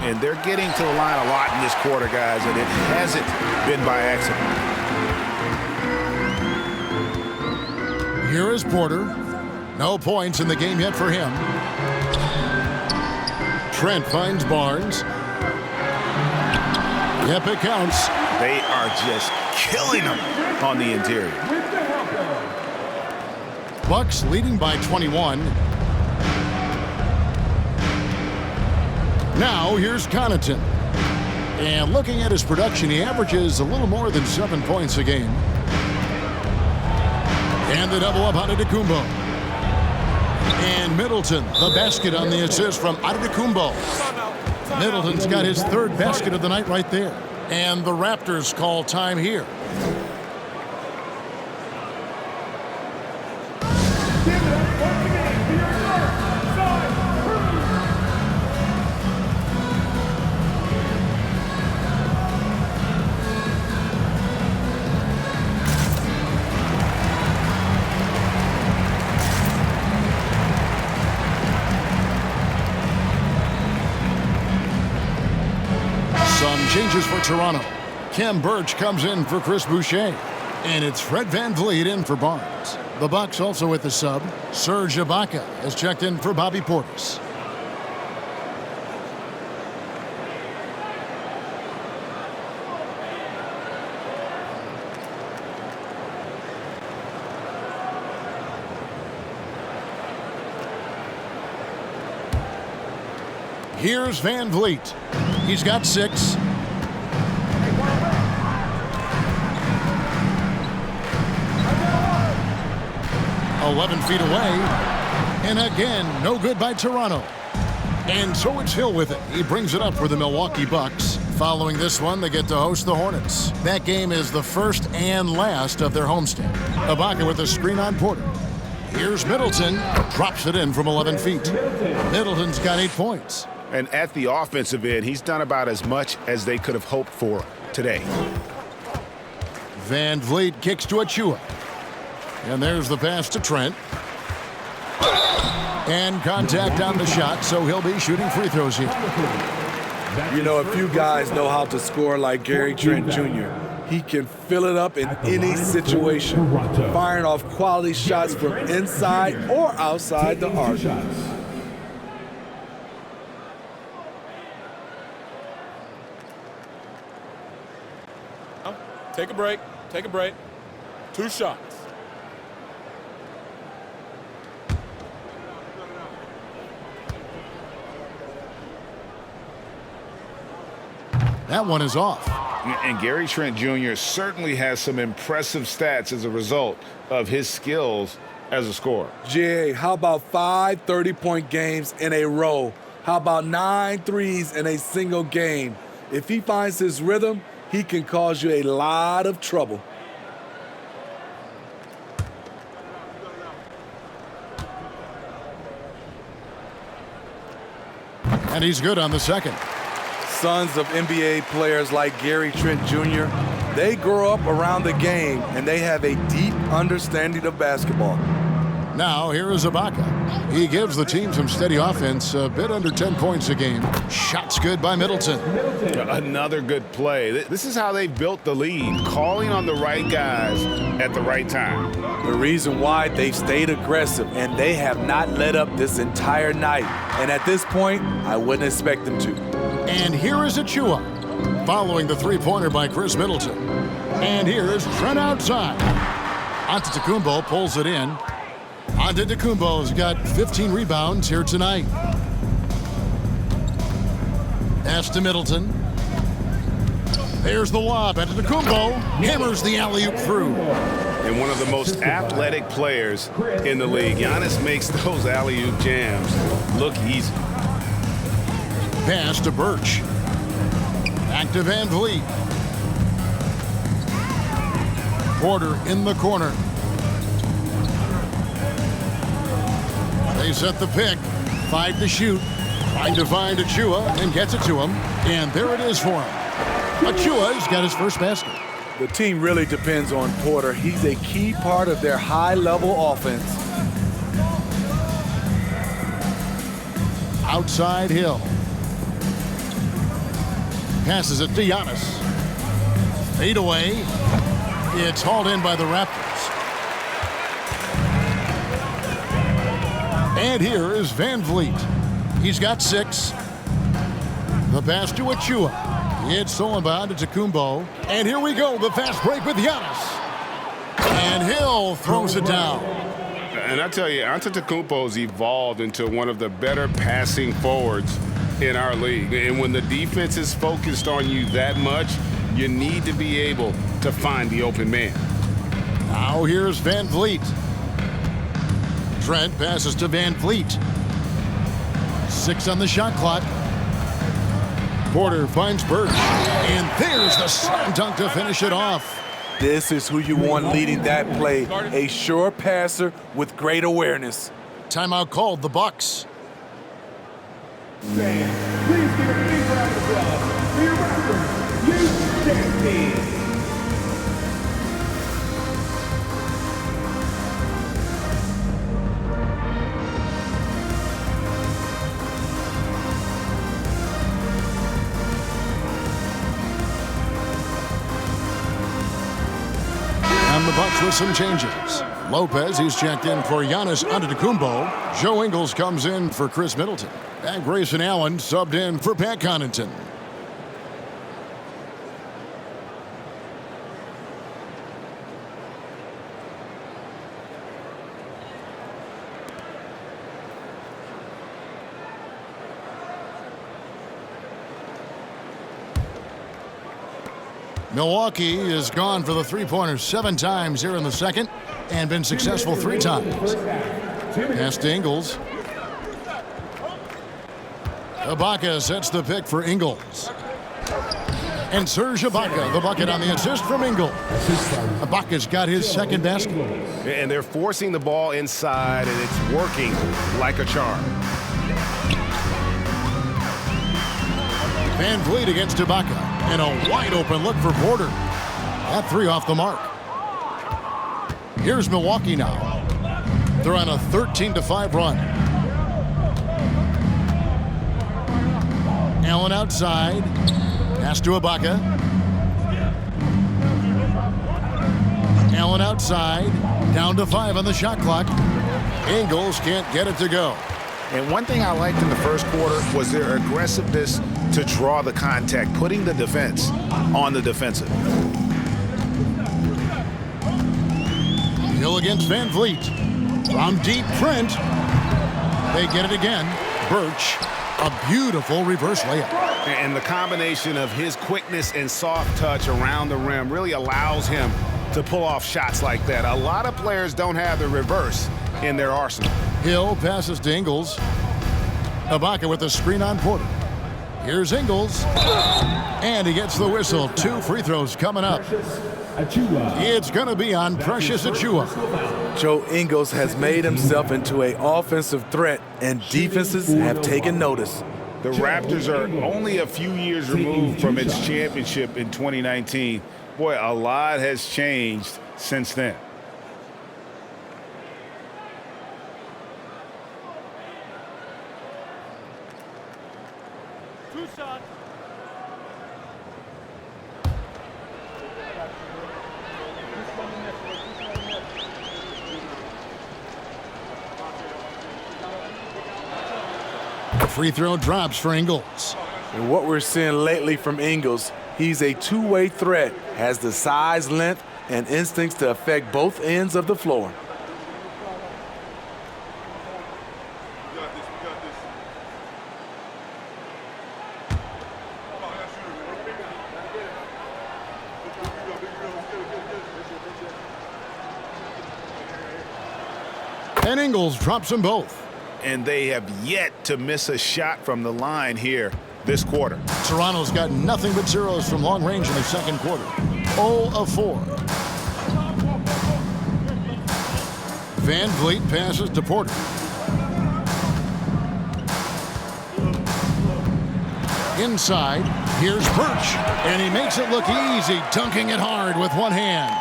And they're getting to the line a lot in this quarter, guys, and it hasn't been by accident. Here is Porter. No points in the game yet for him. Trent finds Barnes. Yep, it counts. They are just killing them on the interior. Bucks leading by 21. Now, here's Connaughton. And looking at his production, he averages a little more than 7 points a game. And the double up on Antetokounmpo. And Middleton, the basket on the assist from Antetokounmpo. Middleton's got his 3rd basket of the night right there. And the Raptors call time here. Some changes for Toronto. Kem Birch comes in for Chris Boucher. And it's Fred VanVleet in for Barnes. The Bucks also with the sub. Serge Ibaka has checked in for Bobby Portis. Here's VanVleet. He's got 6. 11 feet away. And again, no good by Toronto. And so it's Hill with it. He brings it up for the Milwaukee Bucks. Following this one, they get to host the Hornets. That game is the first and last of their homestand. Ibaka with a screen on Porter. Here's Middleton. Drops it in from 11 feet. Middleton's got 8 points. And at the offensive end, he's done about as much as they could have hoped for today. Van Vliet kicks to Achua. And there's the pass to Trent. And contact on the shot, so he'll be shooting free throws here. You know, if you guys know how to score like Gary Trent Jr., he can fill it up in any situation, firing off quality shots from inside or outside the arc. Take a break. Take a break. 2 shots. That one is off. And Gary Trent Jr. certainly has some impressive stats as a result of his skills as a scorer. Jay, how about 5 30-point games in a row? How about 9 threes in a single game? If he finds his rhythm, he can cause you a lot of trouble. And he's good on the second. Sons of NBA players like Gary Trent Jr., they grow up around the game and they have a deep understanding of basketball. Now here is Ibaka. He gives the team some steady offense, a bit under 10 points a game. Shots good by Middleton. Another good play. This is how they built the lead, calling on the right guys at the right time. The reason why they've stayed aggressive and they have not let up this entire night. And at this point, I wouldn't expect them to. And here is Achua, following the three-pointer by Chris Middleton. And here is Trent outside. Antetokounmpo pulls it in. Antetokounmpo's got 15 rebounds here tonight. Pass to Middleton. There's the lob. Antetokounmpo hammers the alley-oop through. And one of the most athletic players in the league. Giannis makes those alley-oop jams look easy. Pass to Birch. Back to Van Vliet. Porter in the corner. They set the pick. 5 to shoot. Trying to find Achua and gets it to him. And there it is for him. Achua's got his first basket. The team really depends on Porter. He's a key part of their high-level offense. Outside Hill. Passes it to Giannis. Fade away. It's hauled in by the Raptors. And here is Van Vliet. He's got 6. The pass to Achua. It's stolen by Antetokounmpo. And here we go, the fast break with Giannis. And Hill throws it down. And I tell you, Antetokounmpo's evolved into one of the better passing forwards in our league. And when the defense is focused on you that much, you need to be able to find the open man. Now here's Van Vliet. Trent passes to Van Vliet. 6 on the shot clock. Porter finds Birch. And there's the slam dunk to finish it off. This is who you want leading that play. A sure passer with great awareness. Timeout called, the Bucks. Fans, please give a big round of applause for your Raptors, you champions. And the Bucks with some changes. Lopez, he's checked in for Giannis Antetokounmpo. Joe Ingles comes in for Chris Middleton. And Grayson Allen subbed in for Pat Connaughton. Milwaukee has gone for the three-pointers 7 times here in the second and been successful 3 times. Pass to Ingles. Ibaka sets the pick for Ingles. And Serge Ibaka, the bucket on the assist from Ingles. Ibaka's got his second basket. And they're forcing the ball inside, and it's working like a charm. Van Vliet against Ibaka. And a wide-open look for Porter. That 3 off the mark. Here's Milwaukee now. They're on a 13-5 run. Allen outside. Pass to Ibaka. Allen outside. Down to 5 on the shot clock. Ingles can't get it to go. And one thing I liked in the first quarter was their aggressiveness to draw the contact, putting the defense on the defensive. Hill against Van Vliet. From deep, Trent. They get it again. Birch, a beautiful reverse layup. And the combination of his quickness and soft touch around the rim really allows him to pull off shots like that. A lot of players don't have the reverse in their arsenal. Hill passes to Ingles. Ibaka with the screen on Porter. Here's Ingles. And he gets the whistle. 2 free throws coming up. It's going to be on Precious Achiuwa. Joe Ingles has made himself into an offensive threat, and defenses have taken notice. The Raptors are only a few years removed from its championship in 2019. Boy, a lot has changed since then. Free throw drops for Ingles. And what we're seeing lately from Ingles, he's a two-way threat, has the size, length, and instincts to affect both ends of the floor. And Ingles drops them both. And they have yet to miss a shot from the line here this quarter. Toronto's got nothing but zeros from long range in the second quarter. 0 of 4. Van Vliet passes to Porter. Inside, here's Birch, and he makes it look easy, dunking it hard with one hand.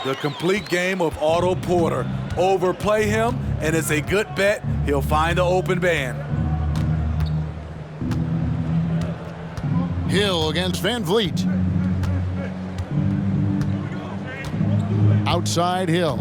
The complete game of Otto Porter. Overplay him, and it's a good bet he'll find an open man. Hill against Van Vliet. Outside Hill.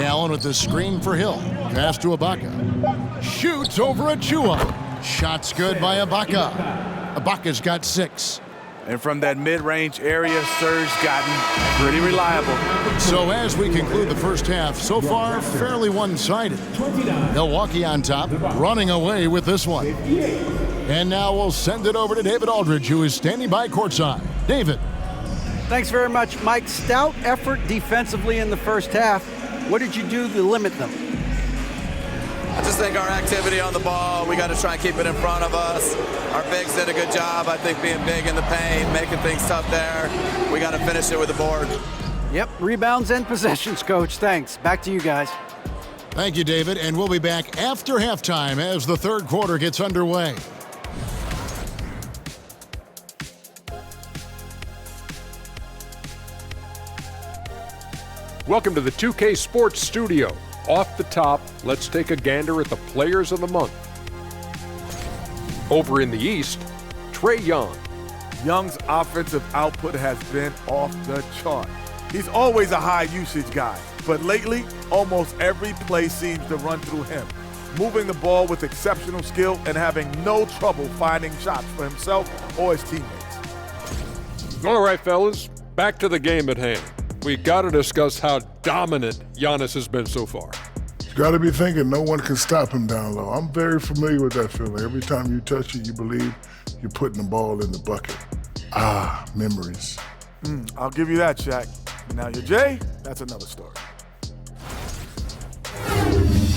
Allen with the screen for Hill. Pass to Ibaka. Shoots over Achiuwa. Shots good by Ibaka. Ibaka's got 6. And from that mid-range area, Serge gotten pretty reliable. So as we conclude the first half, so far fairly one-sided. Milwaukee on top, running away with this one. And now we'll send it over to David Aldridge, who is standing by courtside. David. Thanks very much, Mike. Stout effort defensively in the first half. What did you do to limit them? I just think our activity on the ball, we got to try and keep it in front of us. Our bigs did a good job, I think, being big in the paint, making things tough there. We got to finish it with the board. Yep, rebounds and possessions, Coach. Thanks. Back to you guys. Thank you, David. And we'll be back after halftime as the third quarter gets underway. Welcome to the 2K Sports Studio. Off the top, let's take a gander at the players of the month. Over in the East, Trae Young. Young's offensive output has been off the chart. He's always a high usage guy, but lately, almost every play seems to run through him, moving the ball with exceptional skill and having no trouble finding shots for himself or his teammates. All right, fellas, back to the game at hand. We got to discuss how dominant Giannis has been so far. You got to be thinking no one can stop him down low. I'm very familiar with that feeling. Every time you touch it, you believe you're putting the ball in the bucket. Ah, memories. I'll give you that, Shaq. Now, your Jay, that's another story.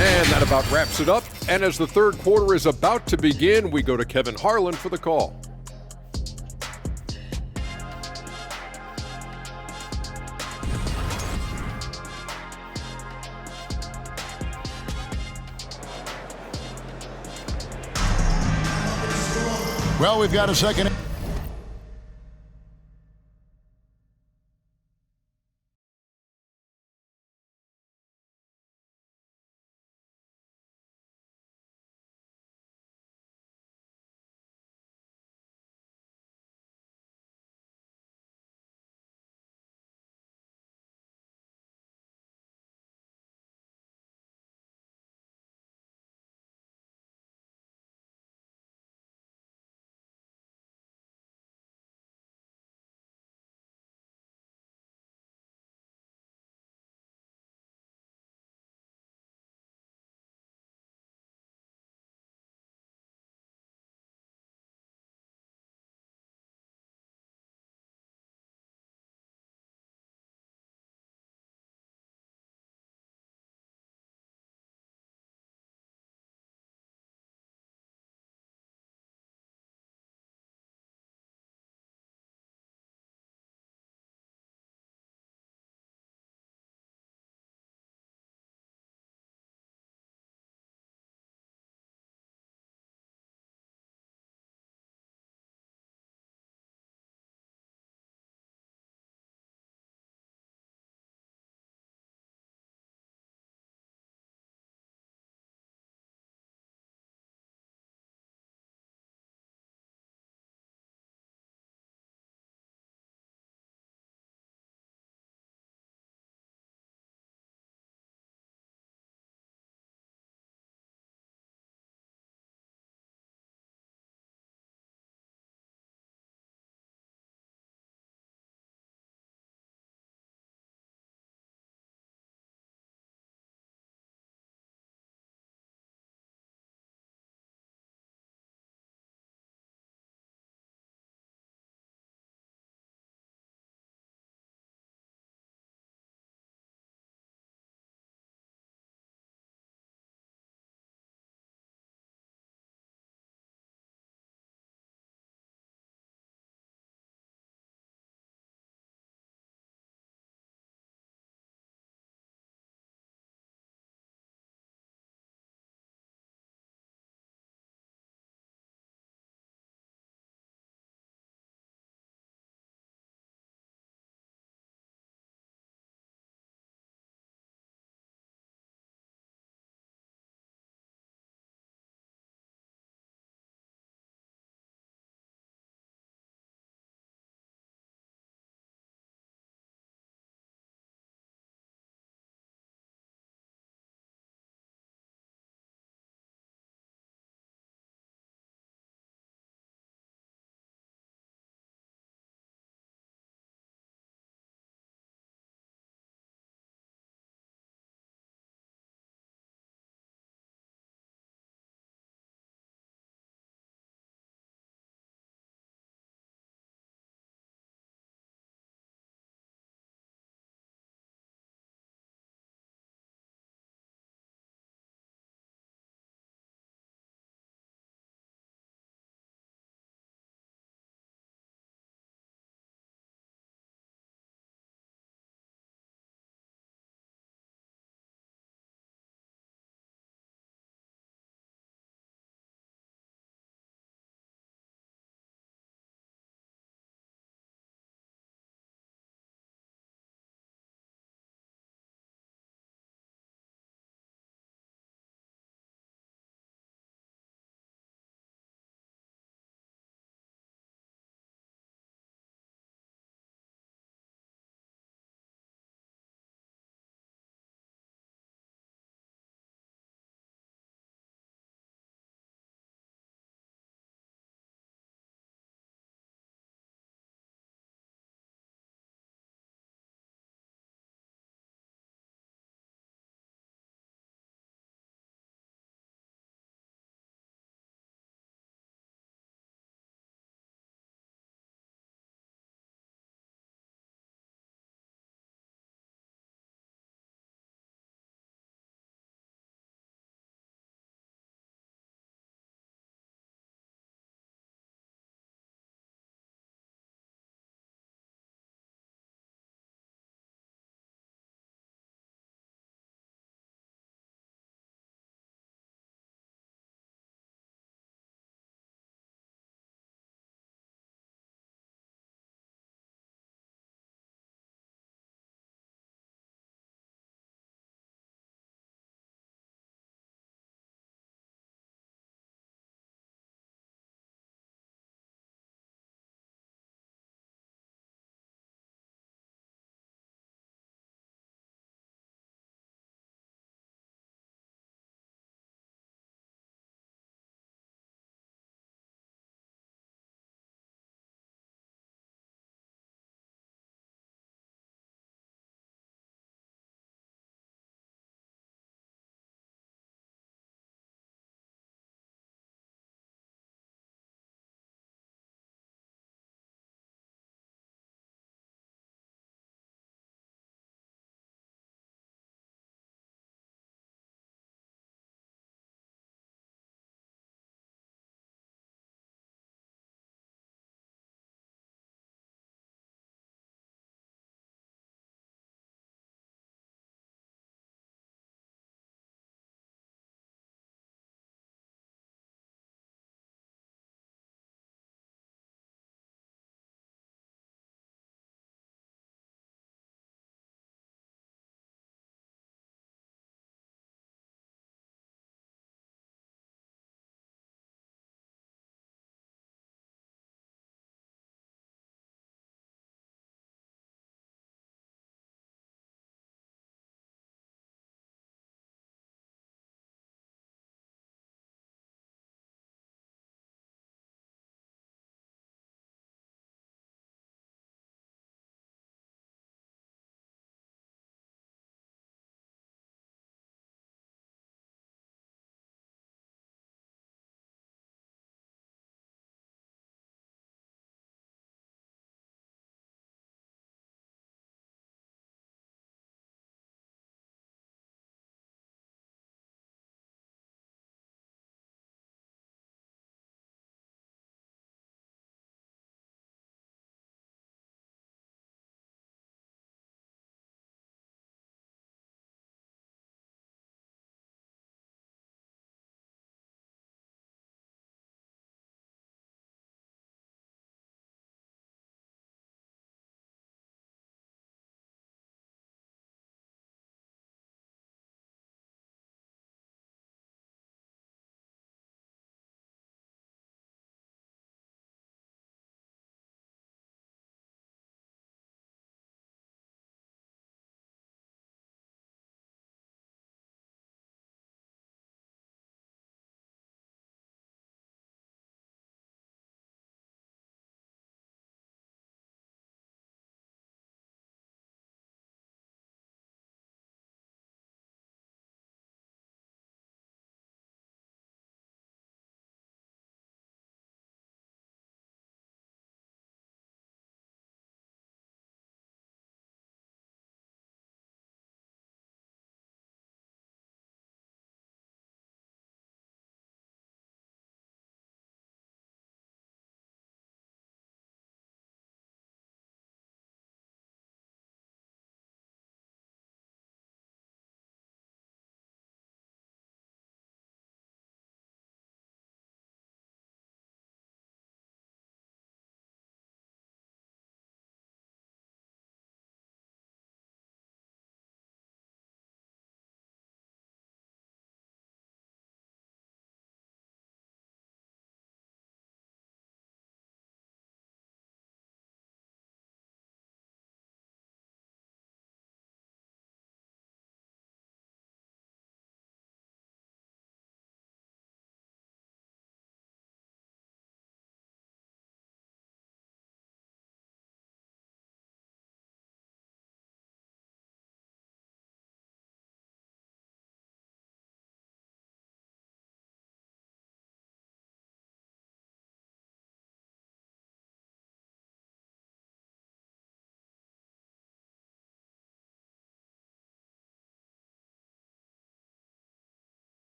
And that about wraps it up. And as the third quarter is about to begin, we go to Kevin Harlan for the call. Well, we've got a second.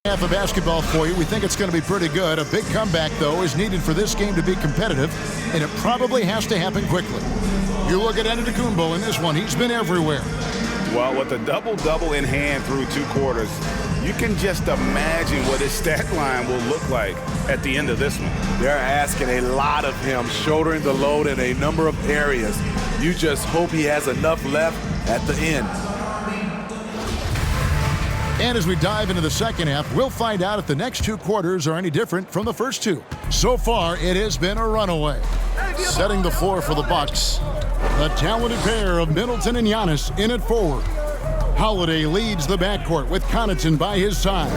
Half of basketball for you. We think it's going to be pretty good. A big comeback, though, is needed for this game to be competitive, and it probably has to happen quickly. You look at Antetokounmpo in this one. He's been everywhere. Well, with a double-double in hand through 2 quarters, you can just imagine what his stat line will look like at the end of this one. They're asking a lot of him, shouldering the load in a number of areas. You just hope he has enough left at the end. And as we dive into the second half, we'll find out if the next 2 quarters are any different from the first 2. So far, it has been a runaway. Setting the floor for the Bucks, the talented pair of Middleton and Giannis in at forward. Holiday leads the backcourt with Connaughton by his side.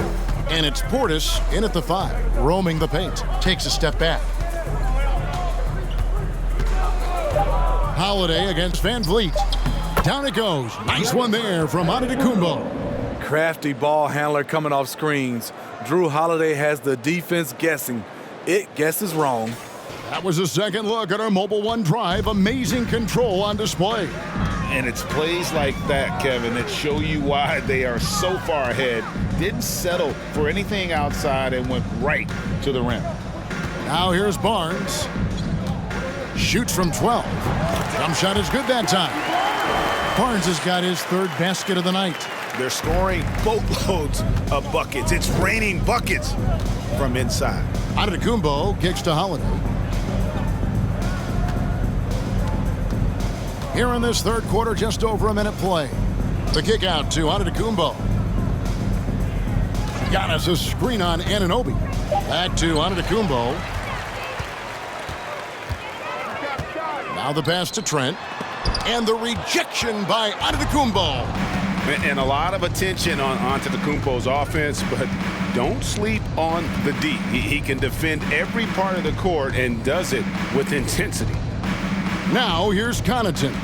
And it's Portis in at the 5, roaming the paint. Takes a step back. Holiday against Van Vliet. Down it goes. Nice one there from Antetokounmpo. Crafty ball handler coming off screens. Drew Holiday has the defense guessing. It guesses wrong. That was a second look at our Mobile One drive. Amazing control on display. And it's plays like that, Kevin, that show you why they are so far ahead. Didn't settle for anything outside and went right to the rim. Now here's Barnes. Shoots from 12. Jump shot is good that time. Barnes has got his 3rd basket of the night. They're scoring boatloads of buckets. It's raining buckets from inside. Antetokounmpo kicks to Holiday. Here in this 3rd quarter, just over a minute play. The kick out to Antetokounmpo. Giannis a screen on Anunoby. Back to Antetokounmpo. Now the pass to Trent. And the rejection by Antetokounmpo. And a lot of attention on Antetokounmpo's offense, but don't sleep on the D. He can defend every part of the court and does it with intensity. Now here's Connaughton.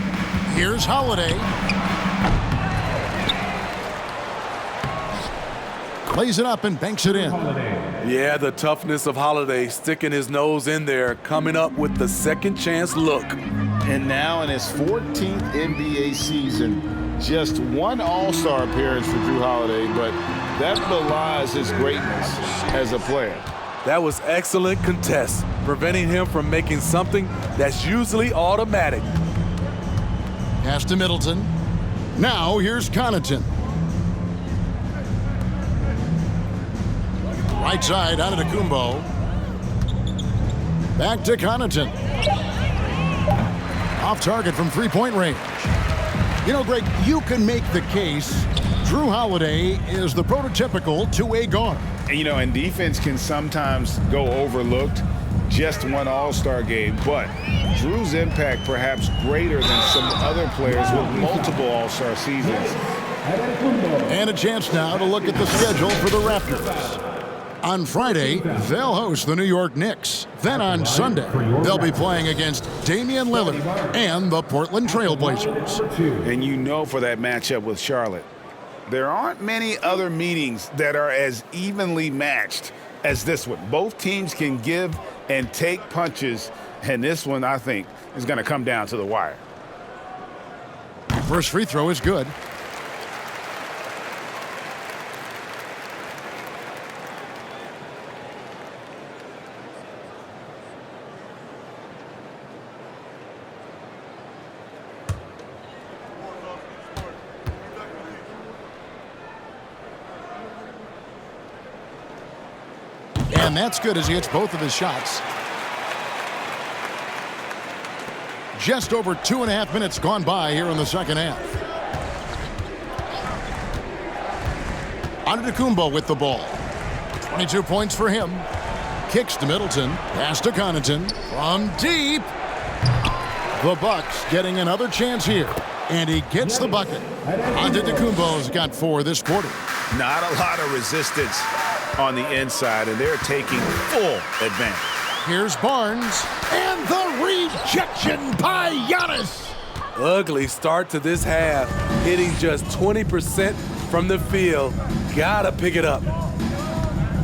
Here's Holiday. Lays it up and banks it in. Yeah, the toughness of Holiday, sticking his nose in there, coming up with the second chance look. And now in his 14th NBA season, just 1 All-Star appearance for Drew Holiday, but that belies his greatness as a player. That was excellent contest, preventing him from making something that's usually automatic. Pass to Middleton. Now here's Connaughton. Right side, Antetokounmpo. Back to Connaughton. Off target from 3-point range. You know, Greg, you can make the case Drew Holiday is the prototypical two-way guard. And, you know, and defense can sometimes go overlooked. Just 1 All-Star game, but Drew's impact perhaps greater than some other players with multiple All-Star seasons. And a chance now to look at the schedule for the Raptors. On Friday, they'll host the New York Knicks. Then on Sunday, they'll be playing against Damian Lillard and the Portland Trail Blazers. And you know, for that matchup with Charlotte, there aren't many other meetings that are as evenly matched as this one. Both teams can give and take punches, and this one, I think, is going to come down to the wire. First free throw is good. And that's good as he hits both of his shots. Just over 2.5 minutes gone by here in the second half. Antetokounmpo with the ball. 22 points for him. Kicks to Middleton. Pass to Connaughton. From deep. The Bucks getting another chance here. And he gets the bucket. Antetokounmpo's got 4 this quarter. Not a lot of resistance on the inside, and they're taking full advantage. Here's Barnes, and the rejection by Giannis. Ugly start to this half, hitting just 20% from the field. Gotta pick it up.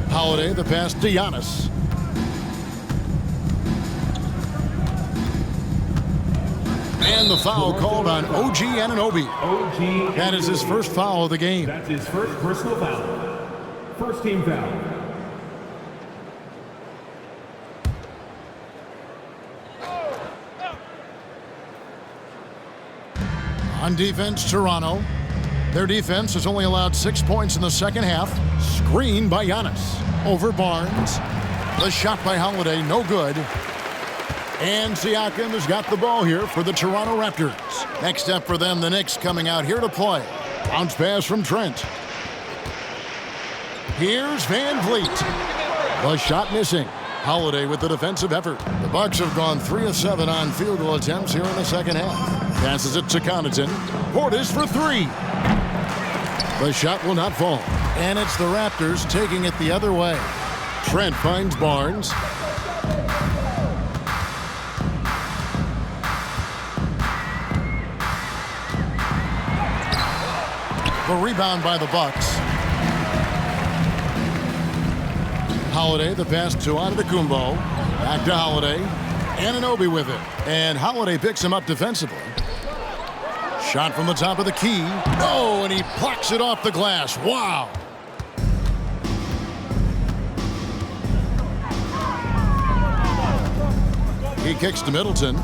Holiday, the pass to Giannis. And the foul called on OG Anunoby. That is his first foul of the game. That's his first personal foul. First team foul. On defense, Toronto. Their defense has only allowed 6 points in the second half. Screen by Giannis. Over Barnes. The shot by Holiday, no good. And Siakam has got the ball here for the Toronto Raptors. Next up for them, the Knicks coming out here to play. Bounce pass from Trent. Here's Van Vliet. The shot missing. Holiday with the defensive effort. The Bucks have gone 3 of 7 on field goal attempts here in the second half. Passes it to Connaughton. Portis for 3. The shot will not fall. And it's the Raptors taking it the other way. Trent finds Barnes. The rebound by the Bucks. Holiday, the pass to Antetokounmpo. Back to Holiday. Anunoby with it. And Holiday picks him up defensively. Shot from the top of the key. Oh, and he plucks it off the glass. Wow. He kicks to Middleton.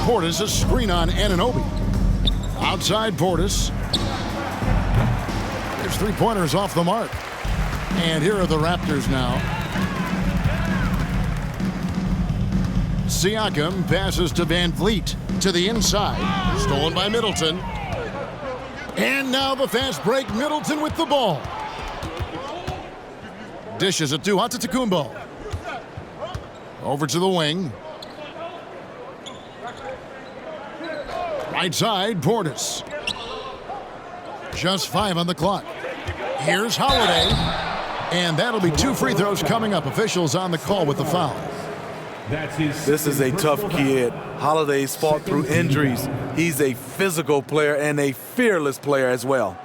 Portis, a screen on Anunoby. Outside Portis. There's 3-pointers off the mark. And here are the Raptors now. Siakam passes to Van Vliet to the inside. Stolen by Middleton. And now the fast break. Middleton with the ball. Dishes it to Antetokounmpo. Over to the wing. Right side, Portis. Just 5 on the clock. Here's Holiday. And that'll be 2 free throws coming up. Officials on the call with the foul. This is a tough kid. Holiday's fought through injuries. He's a physical player and a fearless player as well.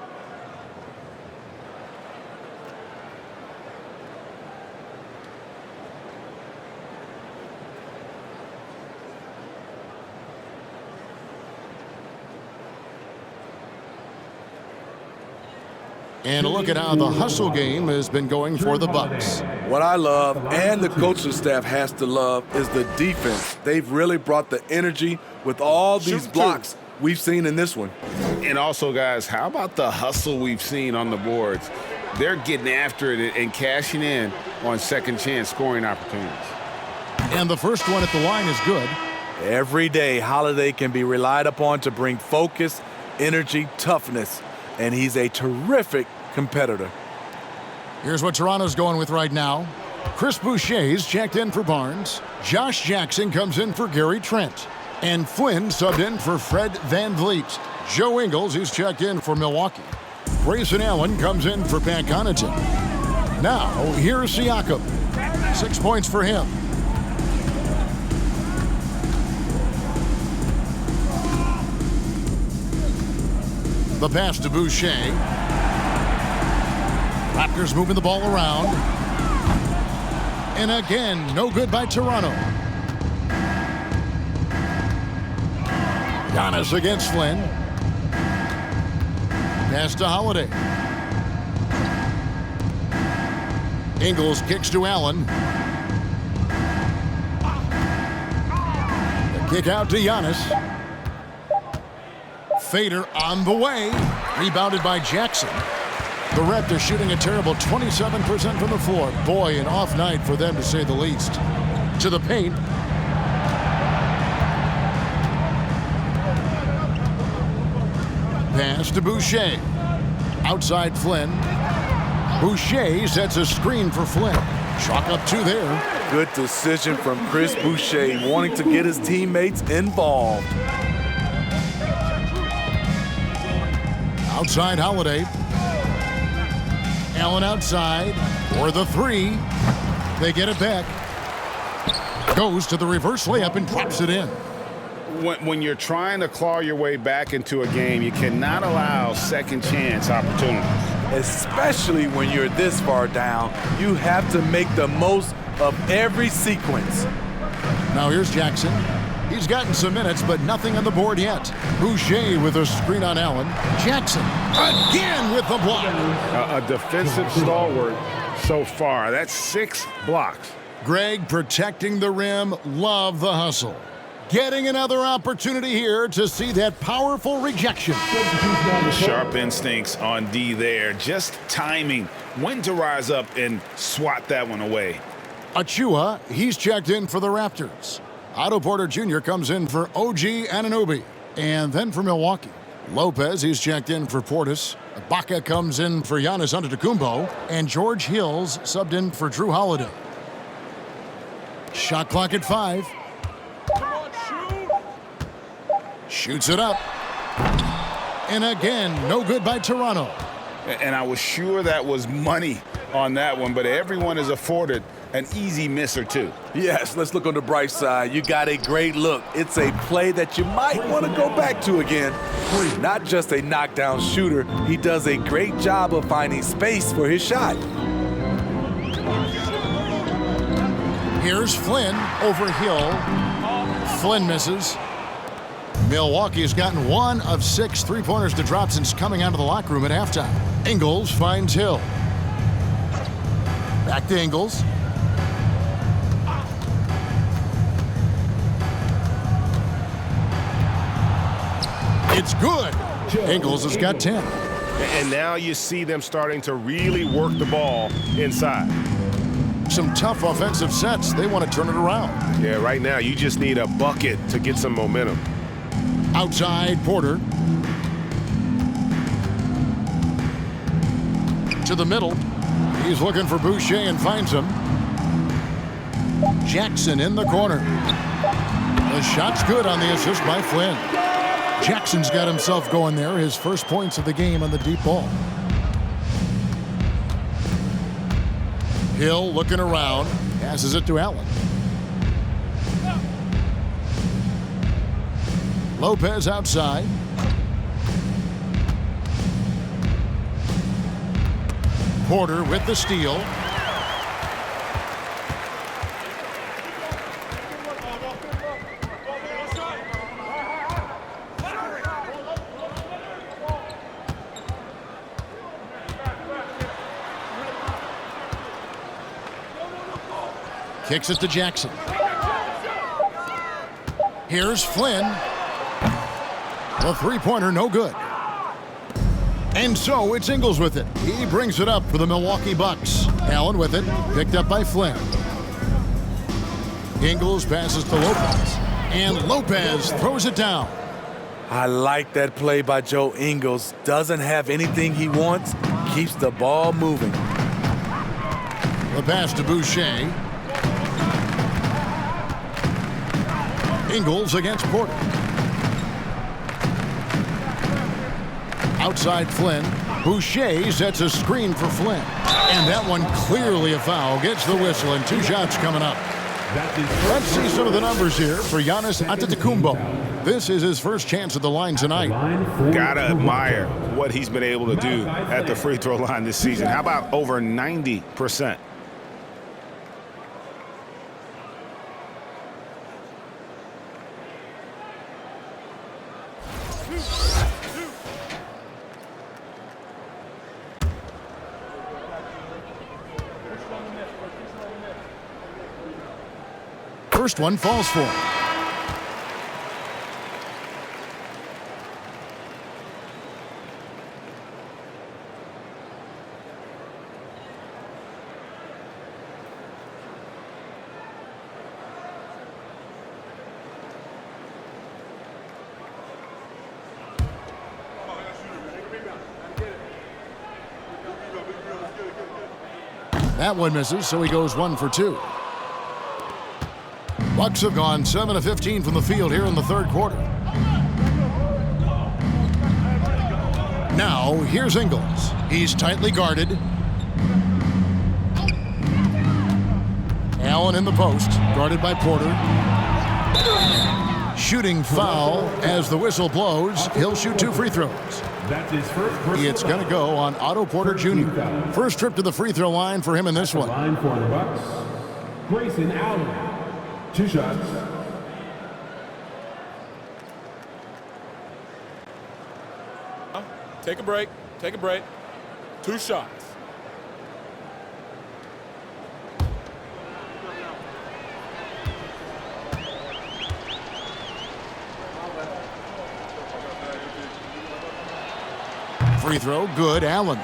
And a look at how the hustle game has been going for the Bucks. What I love, and the coaching staff has to love, is the defense. They've really brought the energy with all these blocks we've seen in this one. And also, guys, how about the hustle we've seen on the boards? They're getting after it and cashing in on second chance scoring opportunities. And the first one at the line is good. Every day, Holiday can be relied upon to bring focus, energy, toughness, and he's a terrific competitor. Here's what Toronto's going with right now. Chris Boucher's checked in for Barnes. Josh Jackson comes in for Gary Trent. And Flynn subbed in for Fred Van Vliet. Joe Ingles, he's checked in for Milwaukee. Grayson Allen comes in for Pat Connaughton. Now, here's Siakam. 6 points for him. The pass to Boucher. Raptors moving the ball around. And again, no good by Toronto. Giannis against Flynn. Pass to Holiday. Ingles kicks to Allen. The kick out to Giannis. Fader on the way. Rebounded by Jackson. The Raptors shooting a terrible 27% from the floor. Boy, an off night for them to say the least. To the paint. Pass to Boucher. Outside Flynn. Boucher sets a screen for Flynn. Chalk up 2 there. Good decision from Chris Boucher, wanting to get his teammates involved. Outside Holiday. Allen outside for the 3. They get it back. Goes to the reverse layup and drops it in. When you're trying to claw your way back into a game, you cannot allow second chance opportunities. Especially when you're this far down, you have to make the most of every sequence. Now here's Jackson. He's gotten some minutes, but nothing on the board yet. Boucher with a screen on Allen. Jackson again with the block. A defensive stalwart so far. That's 6 blocks. Greg protecting the rim. Love the hustle. Getting another opportunity here to see that powerful rejection. Sharp instincts on D there. Just timing when to rise up and swat that one away. Achua, he's checked in for the Raptors. Otto Porter Jr. comes in for OG Anunoby. And then for Milwaukee, Lopez, he's checked in for Portis. Ibaka comes in for Giannis Antetokounmpo. And George Hills subbed in for Drew Holiday. Shot clock at 5. Shoots it up. And again, no good by Toronto. And I was sure that was money on that one, but everyone is afforded an easy miss or two. Yes, let's look on the bright side. You got a great look. It's a play that you might want to go back to again. Not just a knockdown shooter, he does a great job of finding space for his shot. Here's Flynn over Hill. Flynn misses. Milwaukee has gotten 1 of 6 three-pointers to drop since coming out of the locker room at halftime. Ingles finds Hill. Back to Ingles. It's good. Ingles has got 10. And now you see them starting to really work the ball inside. Some tough offensive sets. They want to turn it around. Yeah, right now you just need a bucket to get some momentum. Outside, Porter. To the middle. He's looking for Boucher and finds him. Jackson in the corner. The shot's good on the assist by Flynn. Jackson's got himself going there. His first points of the game on the deep ball. Hill looking around. Passes it to Allen. Lopez outside. Porter with the steal. Kicks it to Jackson. Here's Flynn. The three-pointer, no good. And so it's Ingles with it. He brings it up for the Milwaukee Bucks. Allen with it, picked up by Flynn. Ingles passes to Lopez. And Lopez throws it down. I like that play by Joe Ingles. Doesn't have anything he wants, keeps the ball moving. The pass to Boucher. Ingles against Porter. Outside Flynn. Boucher sets a screen for Flynn. And that one clearly a foul. Gets the whistle and 2 shots coming up. Let's see some of the numbers here for Giannis Antetokounmpo. This is his first chance at the line tonight. Gotta admire what he's been able to do at the free throw line this season. How about over 90%? First one falls for him. That one misses, so he goes 1 for 2. Bucks have gone 7 of 15 from the field here in the third quarter. Now, here's Ingles. He's tightly guarded. Allen in the post, guarded by Porter. Shooting foul as the whistle blows. He'll shoot 2 free throws. It's going to go on Otto Porter Jr. First trip to the free throw line for him in this one. Line for the Bucks, Grayson Allen. 2 shots. Take a break. Take a break. 2 shots. Free throw, good. Allen.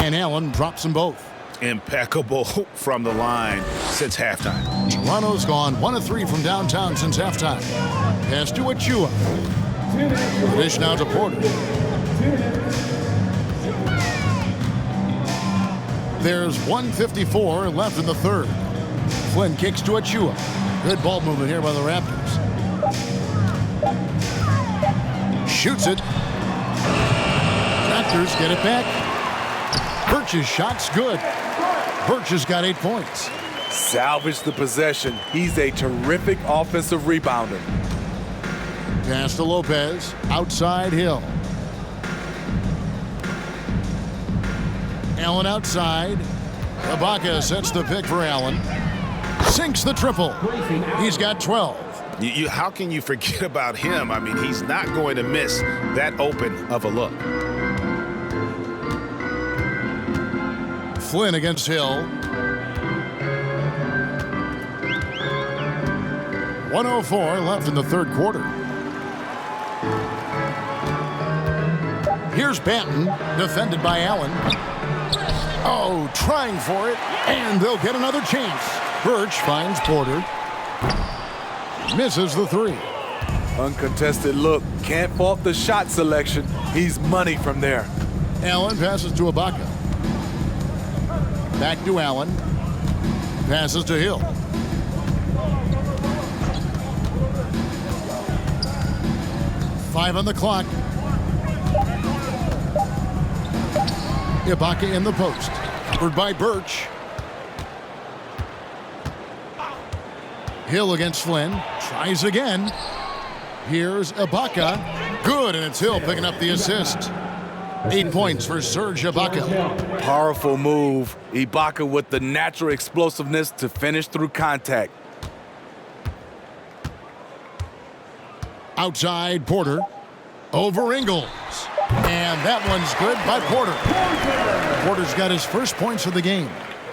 And Allen drops them both. Impeccable from the line since halftime. Toronto's gone 1 of 3 from downtown since halftime. Pass to Achua. The dish now to Porter. There's 1:54 left in the third. Flynn kicks to Achua. Good ball movement here by the Raptors. Shoots it. Raptors get it back. Birch's shot's good. Birch has got 8 points. Salvage the possession. He's a terrific offensive rebounder. Pass to Lopez. Outside Hill. Allen outside. Ibaka sets the pick for Allen. Sinks the triple. He's got 12. How can you forget about him? I mean, he's not going to miss that open of a look. Flynn against Hill. 1:04 left in the third quarter. Here's Banton, defended by Allen. Oh, trying for it, and they'll get another chance. Birch finds Porter. Misses the three. Uncontested look. Can't fault the shot selection. He's money from there. Allen passes to Ibaka. Back to Allen. Passes to Hill. Five on the clock. Ibaka in the post. Covered by Birch. Hill against Flynn. Tries again. Here's Ibaka. Good, and it's Hill picking up the assist. 8 points for Serge Ibaka. Powerful move. Ibaka with the natural explosiveness to finish through contact. Outside Porter. Over Ingles. And that one's good by Porter. Porter's got his first points of the game.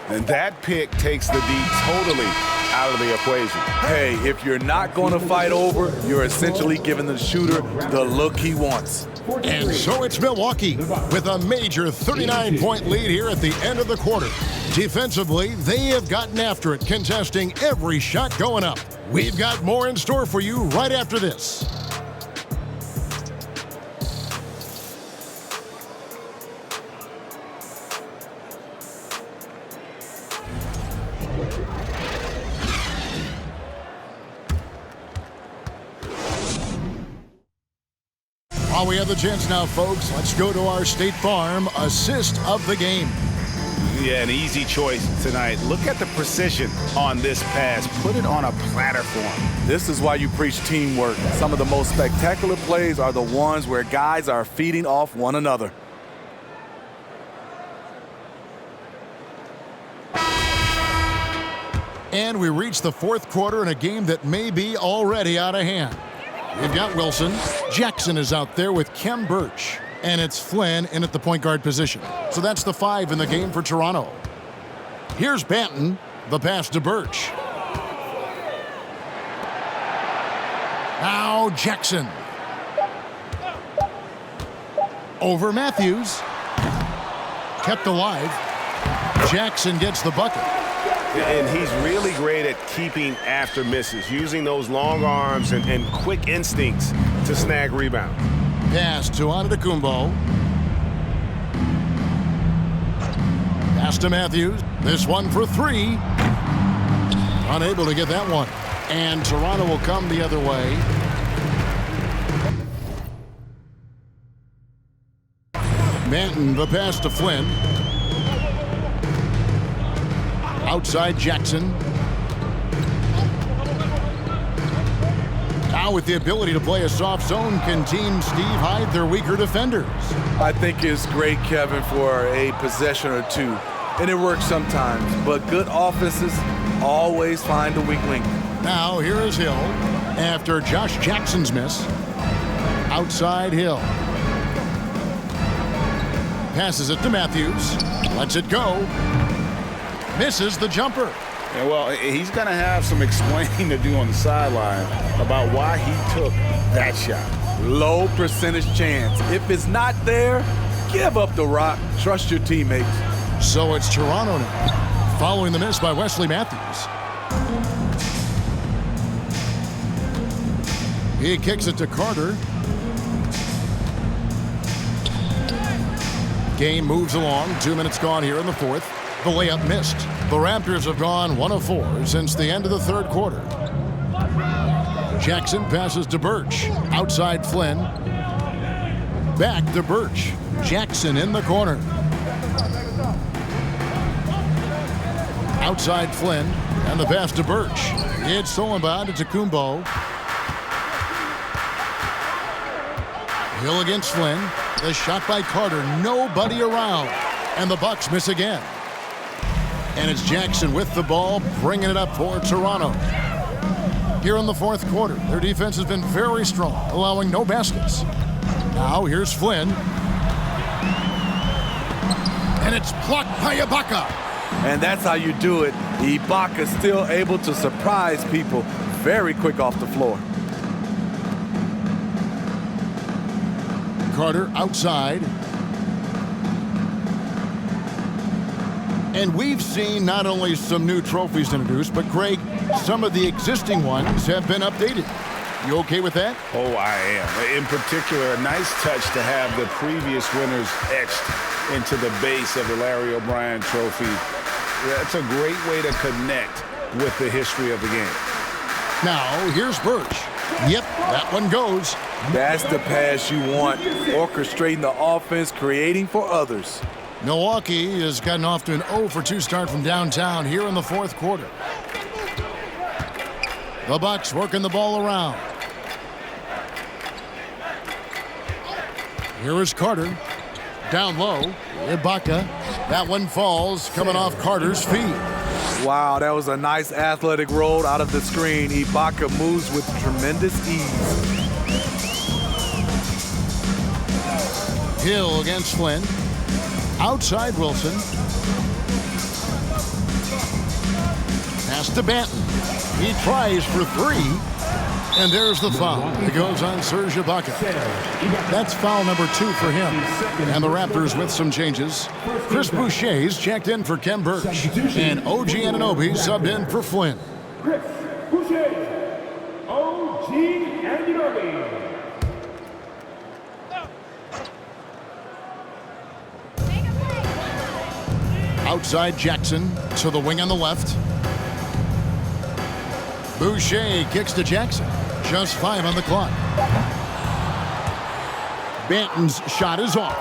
And that pick takes the D totally out of the equation. Hey, if you're not going to fight over, you're essentially giving the shooter the look he wants. And so it's Milwaukee with a major 39-point lead here at the end of the quarter. Defensively, they have gotten after it, contesting every shot going up. We've got more in store for you right after this. While we have the chance now, folks, let's go to our State Farm assist of the game. Yeah, an easy choice tonight. Look at the precision on this pass. Put it on a platter for him. This is why you preach teamwork. Some of the most spectacular plays are the ones where guys are feeding off one another. And we reach the fourth quarter in a game that may be already out of hand. We've got Wilson. Jackson is out there with Kem Birch. And it's Flynn in at the point guard position. So that's the 5 in the game for Toronto. Here's Banton. The pass to Birch. Now Jackson. Over Matthews. Kept alive. Jackson gets the bucket. And he's really great at keeping after misses, using those long arms and quick instincts to snag rebound. Pass to Antetokounmpo. Pass to Matthews. This one for 3. Unable to get that one. And Toronto will come the other way. Manton, the pass to Flynn. Outside Jackson. Now with the ability to play a soft zone, can Team Steve hide their weaker defenders? I think it's great, Kevin, for a possession or two. And it works sometimes, but good offenses always find a weak link. Now here is Hill after Josh Jackson's miss. Outside Hill. Passes it to Matthews. Lets it go. Misses the jumper. Yeah, well, he's going to have some explaining to do on the sideline about why he took that shot. Low percentage chance. If it's not there, give up the rock. Trust your teammates. So it's Toronto now, following the miss by Wesley Matthews. He kicks it to Carter. Game moves along. 2 minutes gone here in the fourth. The layup missed. The Raptors have gone 1 of 4 since the end of the third quarter. Jackson passes to Birch. Outside Flynn. Back to Birch. Jackson in the corner. Outside Flynn. And the pass to Birch. It's stolen by Antetokounmpo. Hill against Flynn. The shot by Carter. Nobody around. And the Bucks miss again. And it's Jackson with the ball, bringing it up for Toronto. Here in the fourth quarter, their defense has been very strong, allowing no baskets. Now here's Flynn. And it's blocked by Ibaka. And that's how you do it. Ibaka still able to surprise people very quick off the floor. Carter outside. And we've seen not only some new trophies introduced, but Greg, some of the existing ones have been updated. You okay with that? Oh, I am. In particular, a nice touch to have the previous winners etched into the base of the Larry O'Brien trophy. That's a great way to connect with the history of the game. Now, here's Birch. Yep, that one goes. That's the pass you want. Orchestrating the offense, creating for others. Milwaukee has gotten off to an 0 for 2 start from downtown here in the fourth quarter. The Bucks working the ball around. Here is Carter. Down low. Ibaka. That one falls, coming off Carter's feet. Wow, that was a nice athletic roll out of the screen. Ibaka moves with tremendous ease. Hill against Flynn. Outside Wilson. Pass to Banton. He tries for 3. And there's the foul. It goes on Serge Ibaka. That's foul number 2 for him. And the Raptors with some changes. Chris Boucher's checked in for Kem Birch. And OG Anunoby subbed in for Flynn. Chris Boucher, OG Anunoby. Outside Jackson to the wing on the left. Boucher kicks to Jackson. Just 5 on the clock. Banton's shot is off.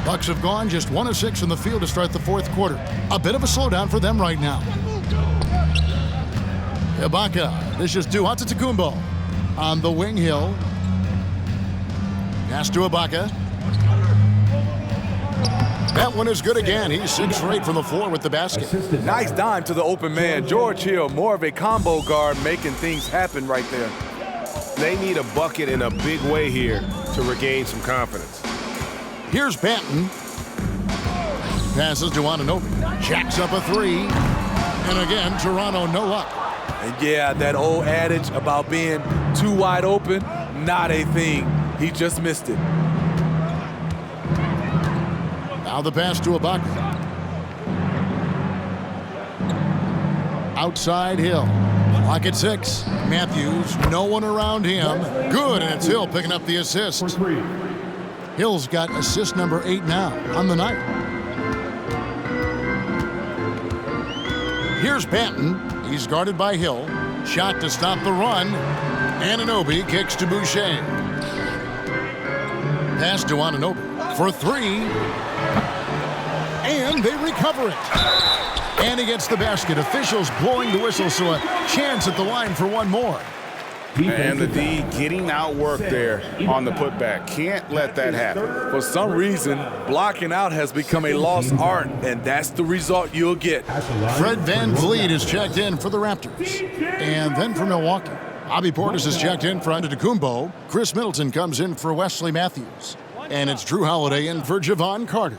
Bucks have gone just 1 of 6 from the field to start the fourth quarter. A bit of a slowdown for them right now. Ibaka dishes to Antetokounmpo. On the wing, Hill. Pass to Ibaka. That one is good again. He's 6 for 8 from the floor with the basket. Nice dime to the open man. George Hill, more of a combo guard, making things happen right there. They need a bucket in a big way here to regain some confidence. Here's Banton. Passes to Anunoby. Jacks up a 3. And again, Toronto no luck. And yeah, that old adage about being too wide open, not a thing. He just missed it. Now the pass to Ibaka. Outside Hill. Clock at 6. Matthews, no one around him. Good, and it's Hill picking up the assist. Hill's got assist number 8 now on the night. Here's Banton. He's guarded by Hill. Shot to stop the run. Anunoby kicks to Boucher. Pass to Anunoby for 3. And they recover it. And he gets the basket. Officials blowing the whistle, so a chance at the line for one more. And the D getting outworked there on the putback. Can't let that happen. For some reason, blocking out has become a lost art, and that's the result you'll get. Fred VanVleet is checked in for the Raptors. And then for Milwaukee, Bobby Portis is checked in for Antetokounmpo. Chris Middleton comes in for Wesley Matthews. And it's Drew Holiday in for Javon Carter.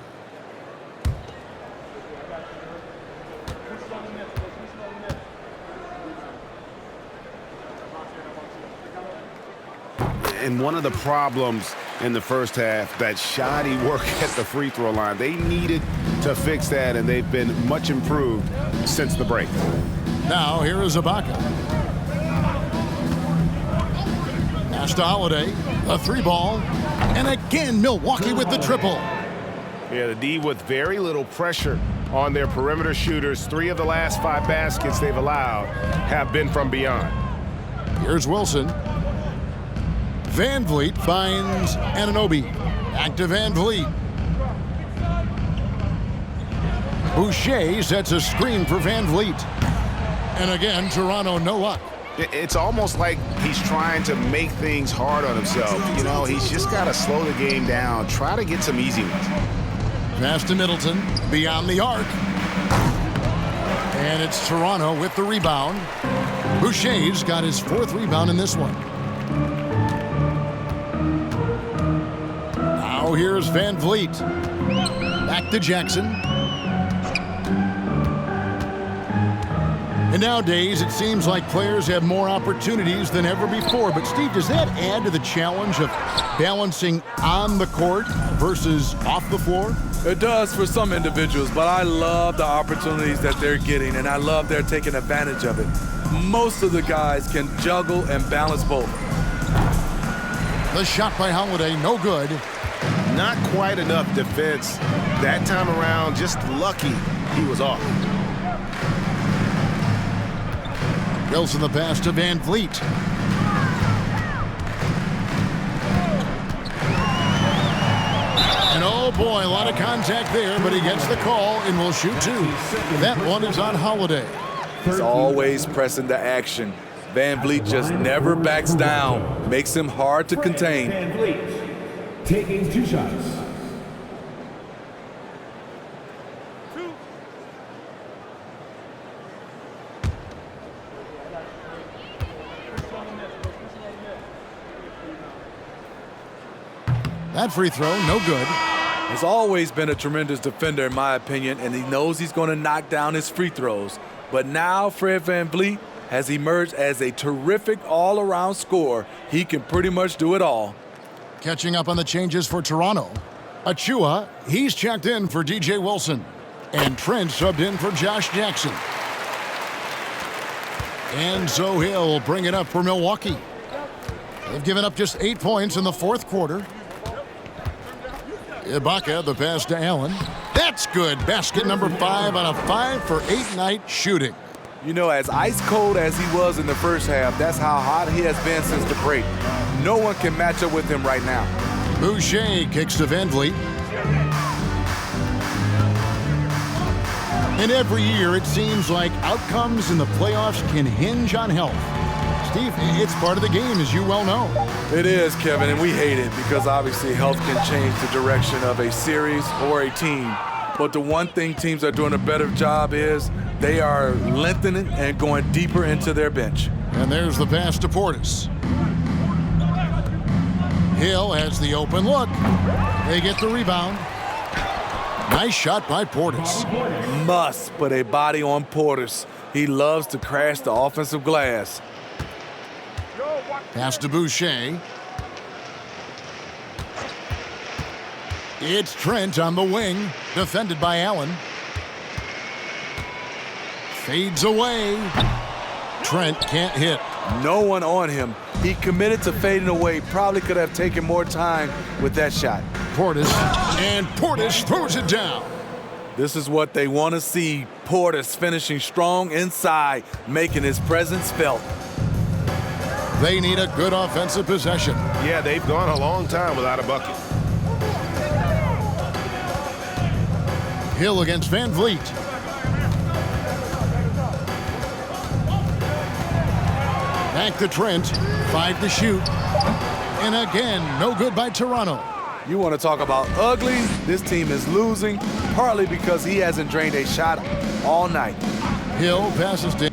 And one of the problems in the first half, that shoddy work at the free throw line. They needed to fix that, and they've been much improved since the break. Now here is Ibaka. Pass to Holiday, a three ball, and again Milwaukee with the triple. Yeah, the D with very little pressure on their perimeter shooters. 3 of the last 5 baskets they've allowed have been from beyond. Here's Wilson. VanVleet finds Anunoby. Back to VanVleet. Boucher sets a screen for VanVleet. And again, Toronto no luck. It's almost like he's trying to make things hard on himself. You know, he's just got to slow the game down, try to get some easy ones. Pass to Middleton, beyond the arc. And it's Toronto with the rebound. Boucher's got his 4th rebound in this one. Now here's VanVleet. Back to Jackson. And nowadays, it seems like players have more opportunities than ever before. But, Steve, does that add to the challenge of balancing on the court versus off the floor? It does for some individuals, but I love the opportunities that they're getting, and I love they're taking advantage of it. Most of the guys can juggle and balance both. The shot by Holiday, no good. Not quite enough defense that time around. Just lucky he was off. Wilson the pass to VanVleet. And oh boy, a lot of contact there, but he gets the call and will shoot 2. That one is on Holiday. He's always pressing the action. VanVleet just never backs down. Makes him hard to contain. VanVleet taking 2 shots. That free throw, no good. Has always been a tremendous defender, in my opinion, and he knows he's going to knock down his free throws. But now Fred VanVleet has emerged as a terrific all-around scorer. He can pretty much do it all. Catching up on the changes for Toronto. Achua, he's checked in for DJ Wilson. And Trent subbed in for Josh Jackson. And so he'll bring it up for Milwaukee. They've given up just 8 points in the 4th quarter. Ibaka, the pass to Allen. That's good. Basket number 5 on a 5 for 8 night shooting. You know, as ice cold as he was in the first half, that's how hot he has been since the break. No one can match up with him right now. Boucher kicks to VanVleet. And every year it seems like outcomes in the playoffs can hinge on health. Steve, it's part of the game, as you well know. It is, Kevin, and we hate it because obviously health can change the direction of a series or a team. But the one thing teams are doing a better job is they are lengthening and going deeper into their bench. And there's the pass to Portis. Hill has the open look. They get the rebound. Nice shot by Portis. Must put a body on Portis. He loves to crash the offensive glass. Pass to Boucher. It's Trent on the wing, defended by Allen. Fades away. Trent can't hit. No one on him. He committed to fading away. Probably could have taken more time with that shot. Portis, and Portis throws it down. This is what they want to see. Portis finishing strong inside, making his presence felt. They need a good offensive possession. Yeah, they've gone a long time without a bucket. Hill against VanVleet. Back to Trent. 5 to shoot. And again, no good by Toronto. You want to talk about ugly? This team is losing, partly because he hasn't drained a shot all night. Hill passes to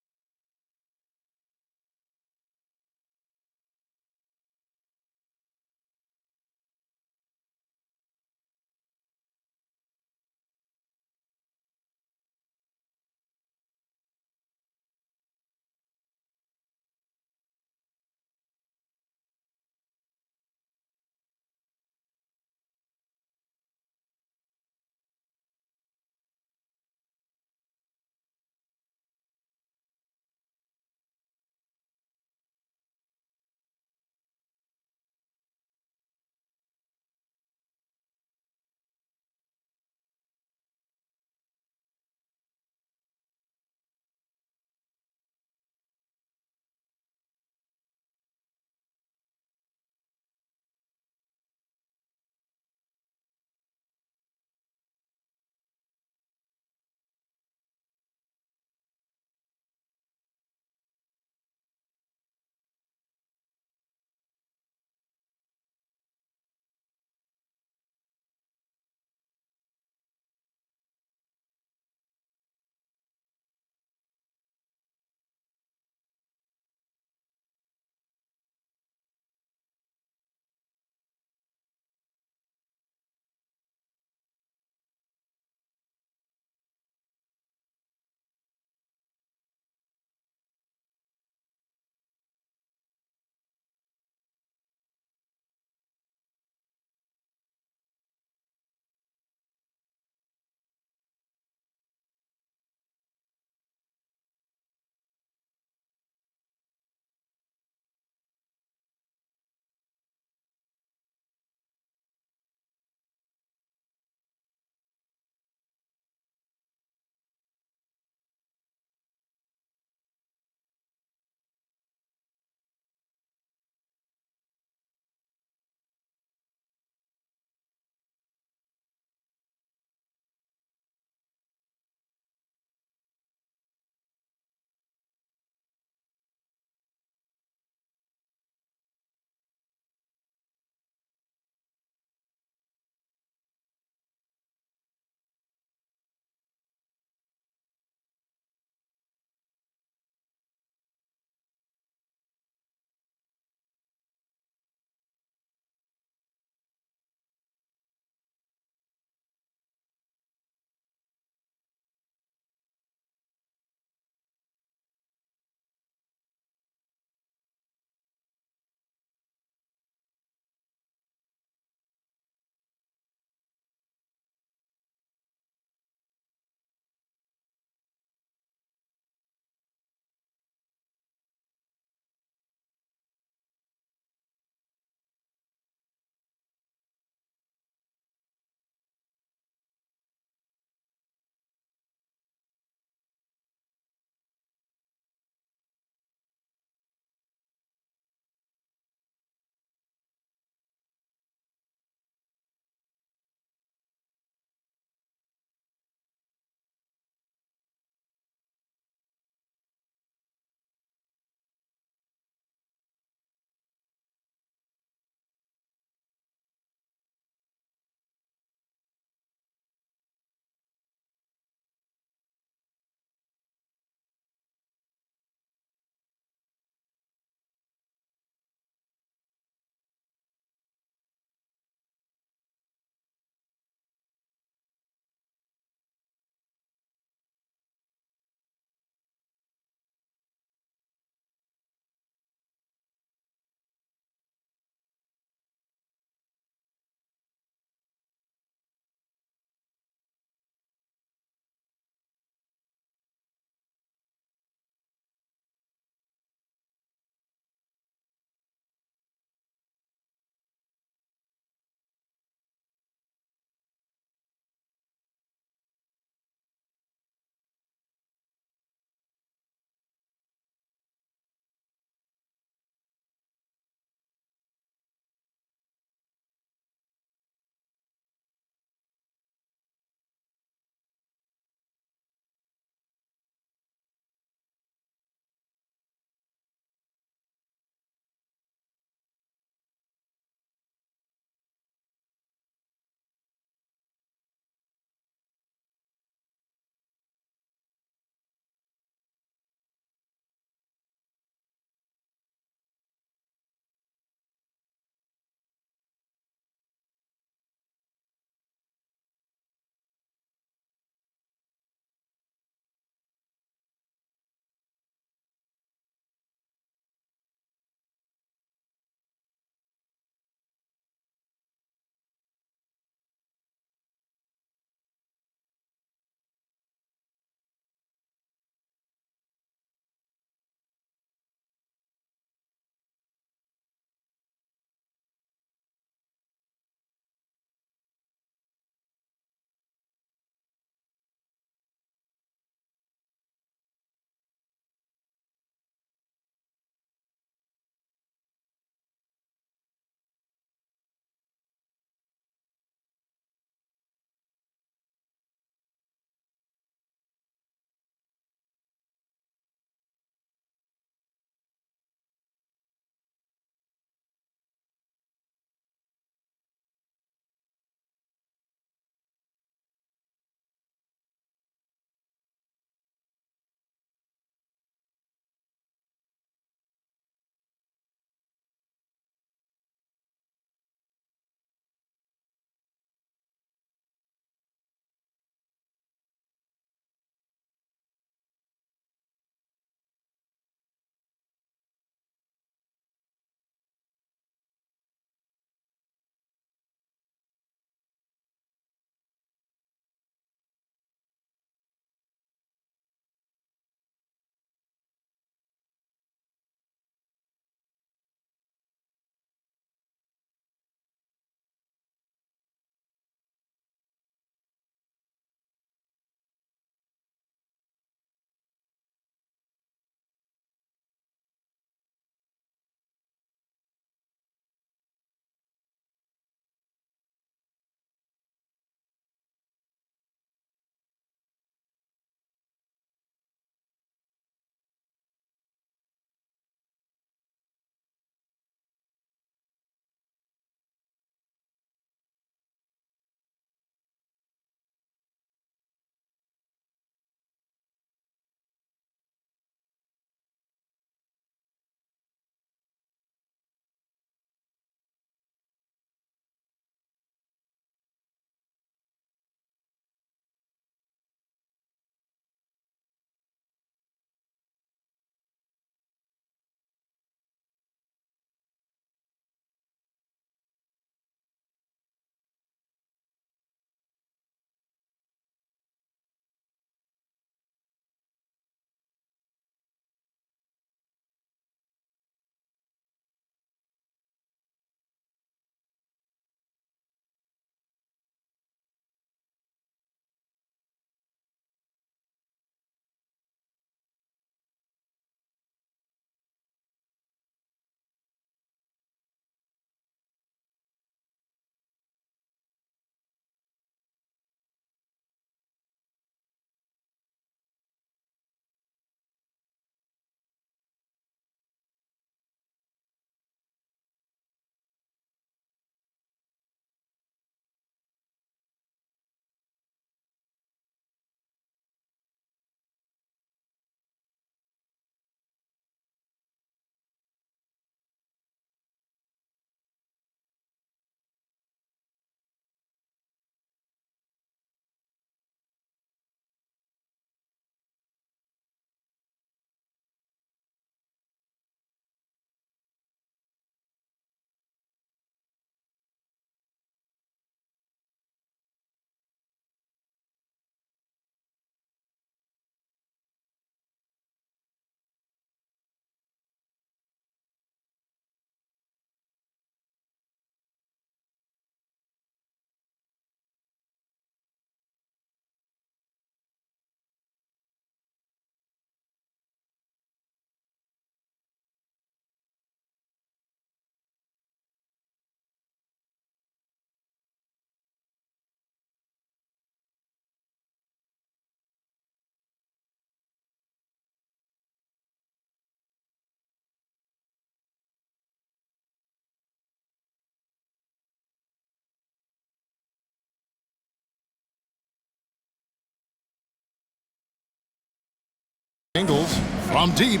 From deep.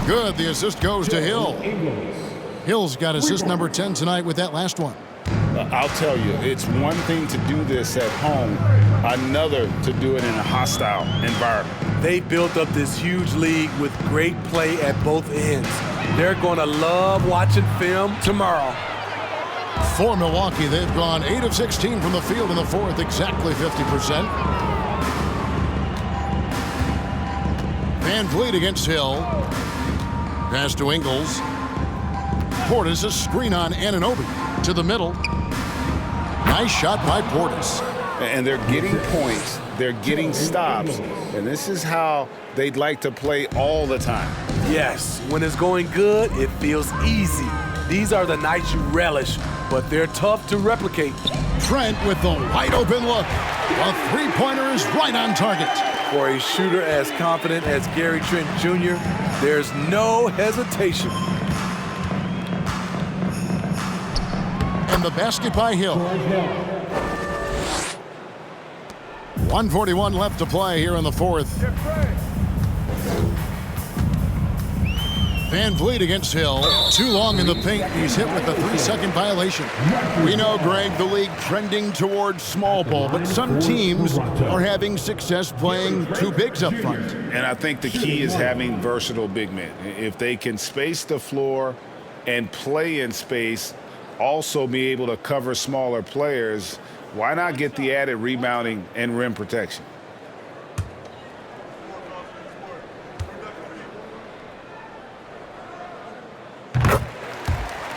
Good. The assist goes to Hill. Hill's got assist number 10 tonight with that last one. I'll tell you, it's one thing to do this at home, another to do it in a hostile environment. They built up this huge lead with great play at both ends. They're going to love watching film tomorrow. For Milwaukee, they've gone 8 of 16 from the field in the fourth, exactly 50%. Van Vliet against Hill. Pass to Ingles. Portis, a screen on Anunoby to the middle. Nice shot by Portis. And they're getting points, they're getting stops, and this is how they'd like to play all the time. Yes, when it's going good, it feels easy. These are the nights you relish, but they're tough to replicate. Trent with the wide open look. A three-pointer is right on target. For a shooter as confident as Gary Trent Jr., there's no hesitation. And the basket by Hill. 1:41 left to play here in the fourth. Van Vliet against Hill. Too long in the paint. He's hit with a 3-second violation. We know, Greg, the league trending towards small ball, but some teams are having success playing two bigs up front. And I think the key is having versatile big men. If they can space the floor and play in space, also be able to cover smaller players, why not get the added rebounding and rim protection?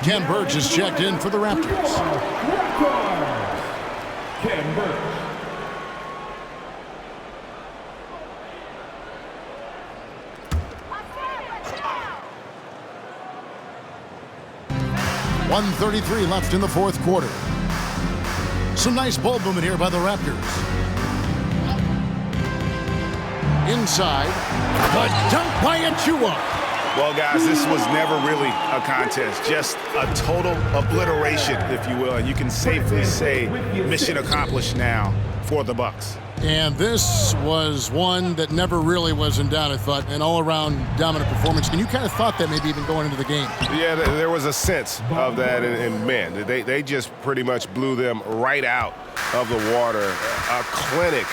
Ken Burge is checked in for the Raptors. Ken Burge. .133 left in the fourth quarter. Some nice ball movement here by the Raptors. Inside, the dunk by Achua. Well, guys, this was never really a contest, just a total obliteration, if you will. And you can safely say mission accomplished now for the Bucks. And this was one that never really was in doubt, I thought, an all-around dominant performance. And you kind of thought that maybe even going into the game. Yeah, there was a sense of that in men. They just pretty much blew them right out of the water. A clinic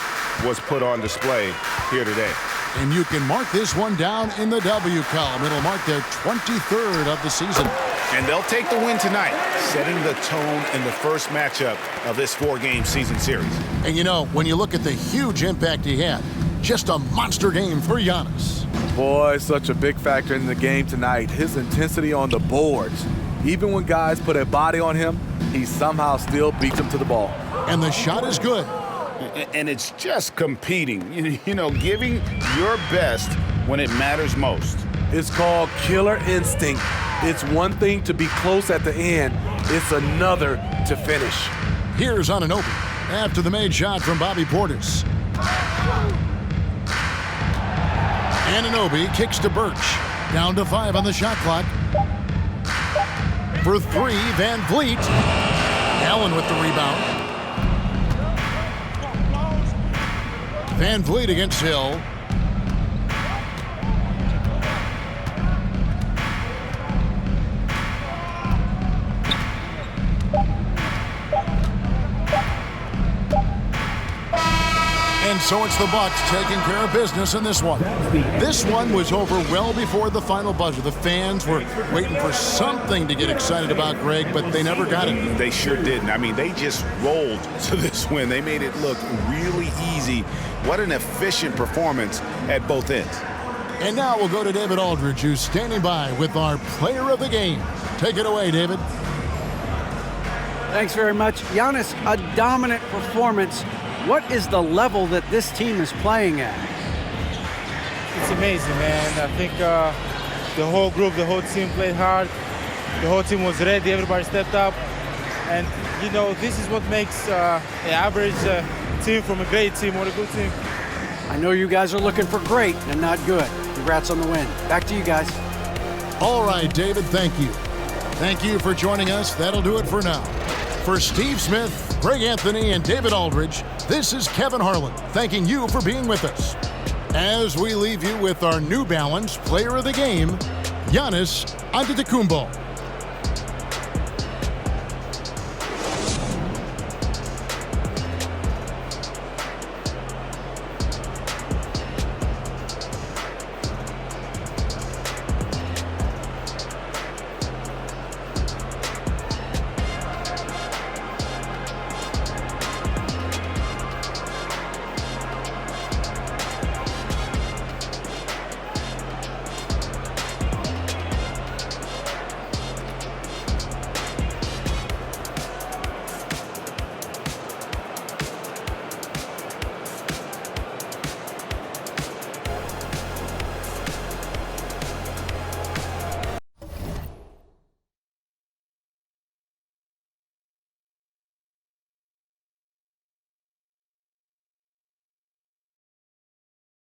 was put on display here today. And you can mark this one down in the W column. It'll mark their 23rd of the season. And they'll take the win tonight, setting the tone in the first matchup of this 4-game season series. And you know, when you look at the huge impact he had, just a monster game for Giannis. Boy, such a big factor in the game tonight. His intensity on the boards. Even when guys put a body on him, he somehow still beats them to the ball. And the shot is good. And it's just competing, you know, giving your best when it matters most. It's called killer instinct. It's one thing to be close at the end. It's another to finish. Here's Anunoby after the made shot from Bobby Portis. Anunoby kicks to Birch. Down to 5 on the shot clock. For 3, Van Vliet. Allen with the rebound. Van Vliet against Hill. And so it's the Bucks taking care of business in this one. This one was over well before the final buzzer. The fans were waiting for something to get excited about, Greg, but they never got it. They sure didn't. I mean, they just rolled to this win. They made it look really easy. What an efficient performance at both ends. And now we'll go to David Aldridge, who's standing by with our player of the game. Take it away, David. Thanks very much. Giannis, a dominant performance. What is the level that this team is playing at? It's amazing, man. I think the whole group, the whole team played hard. The whole team was ready. Everybody stepped up. And, you know, this is what makes an average team from a great team or a good team. I know you guys are looking for great and not good. Congrats on the win. Back to you guys. All right, David, thank you. Thank you for joining us. That'll do it for now. For Steve Smith, Greg Anthony, and David Aldridge, this is Kevin Harlan, thanking you for being with us. As we leave you with our New Balance Player of the Game, Giannis Antetokounmpo.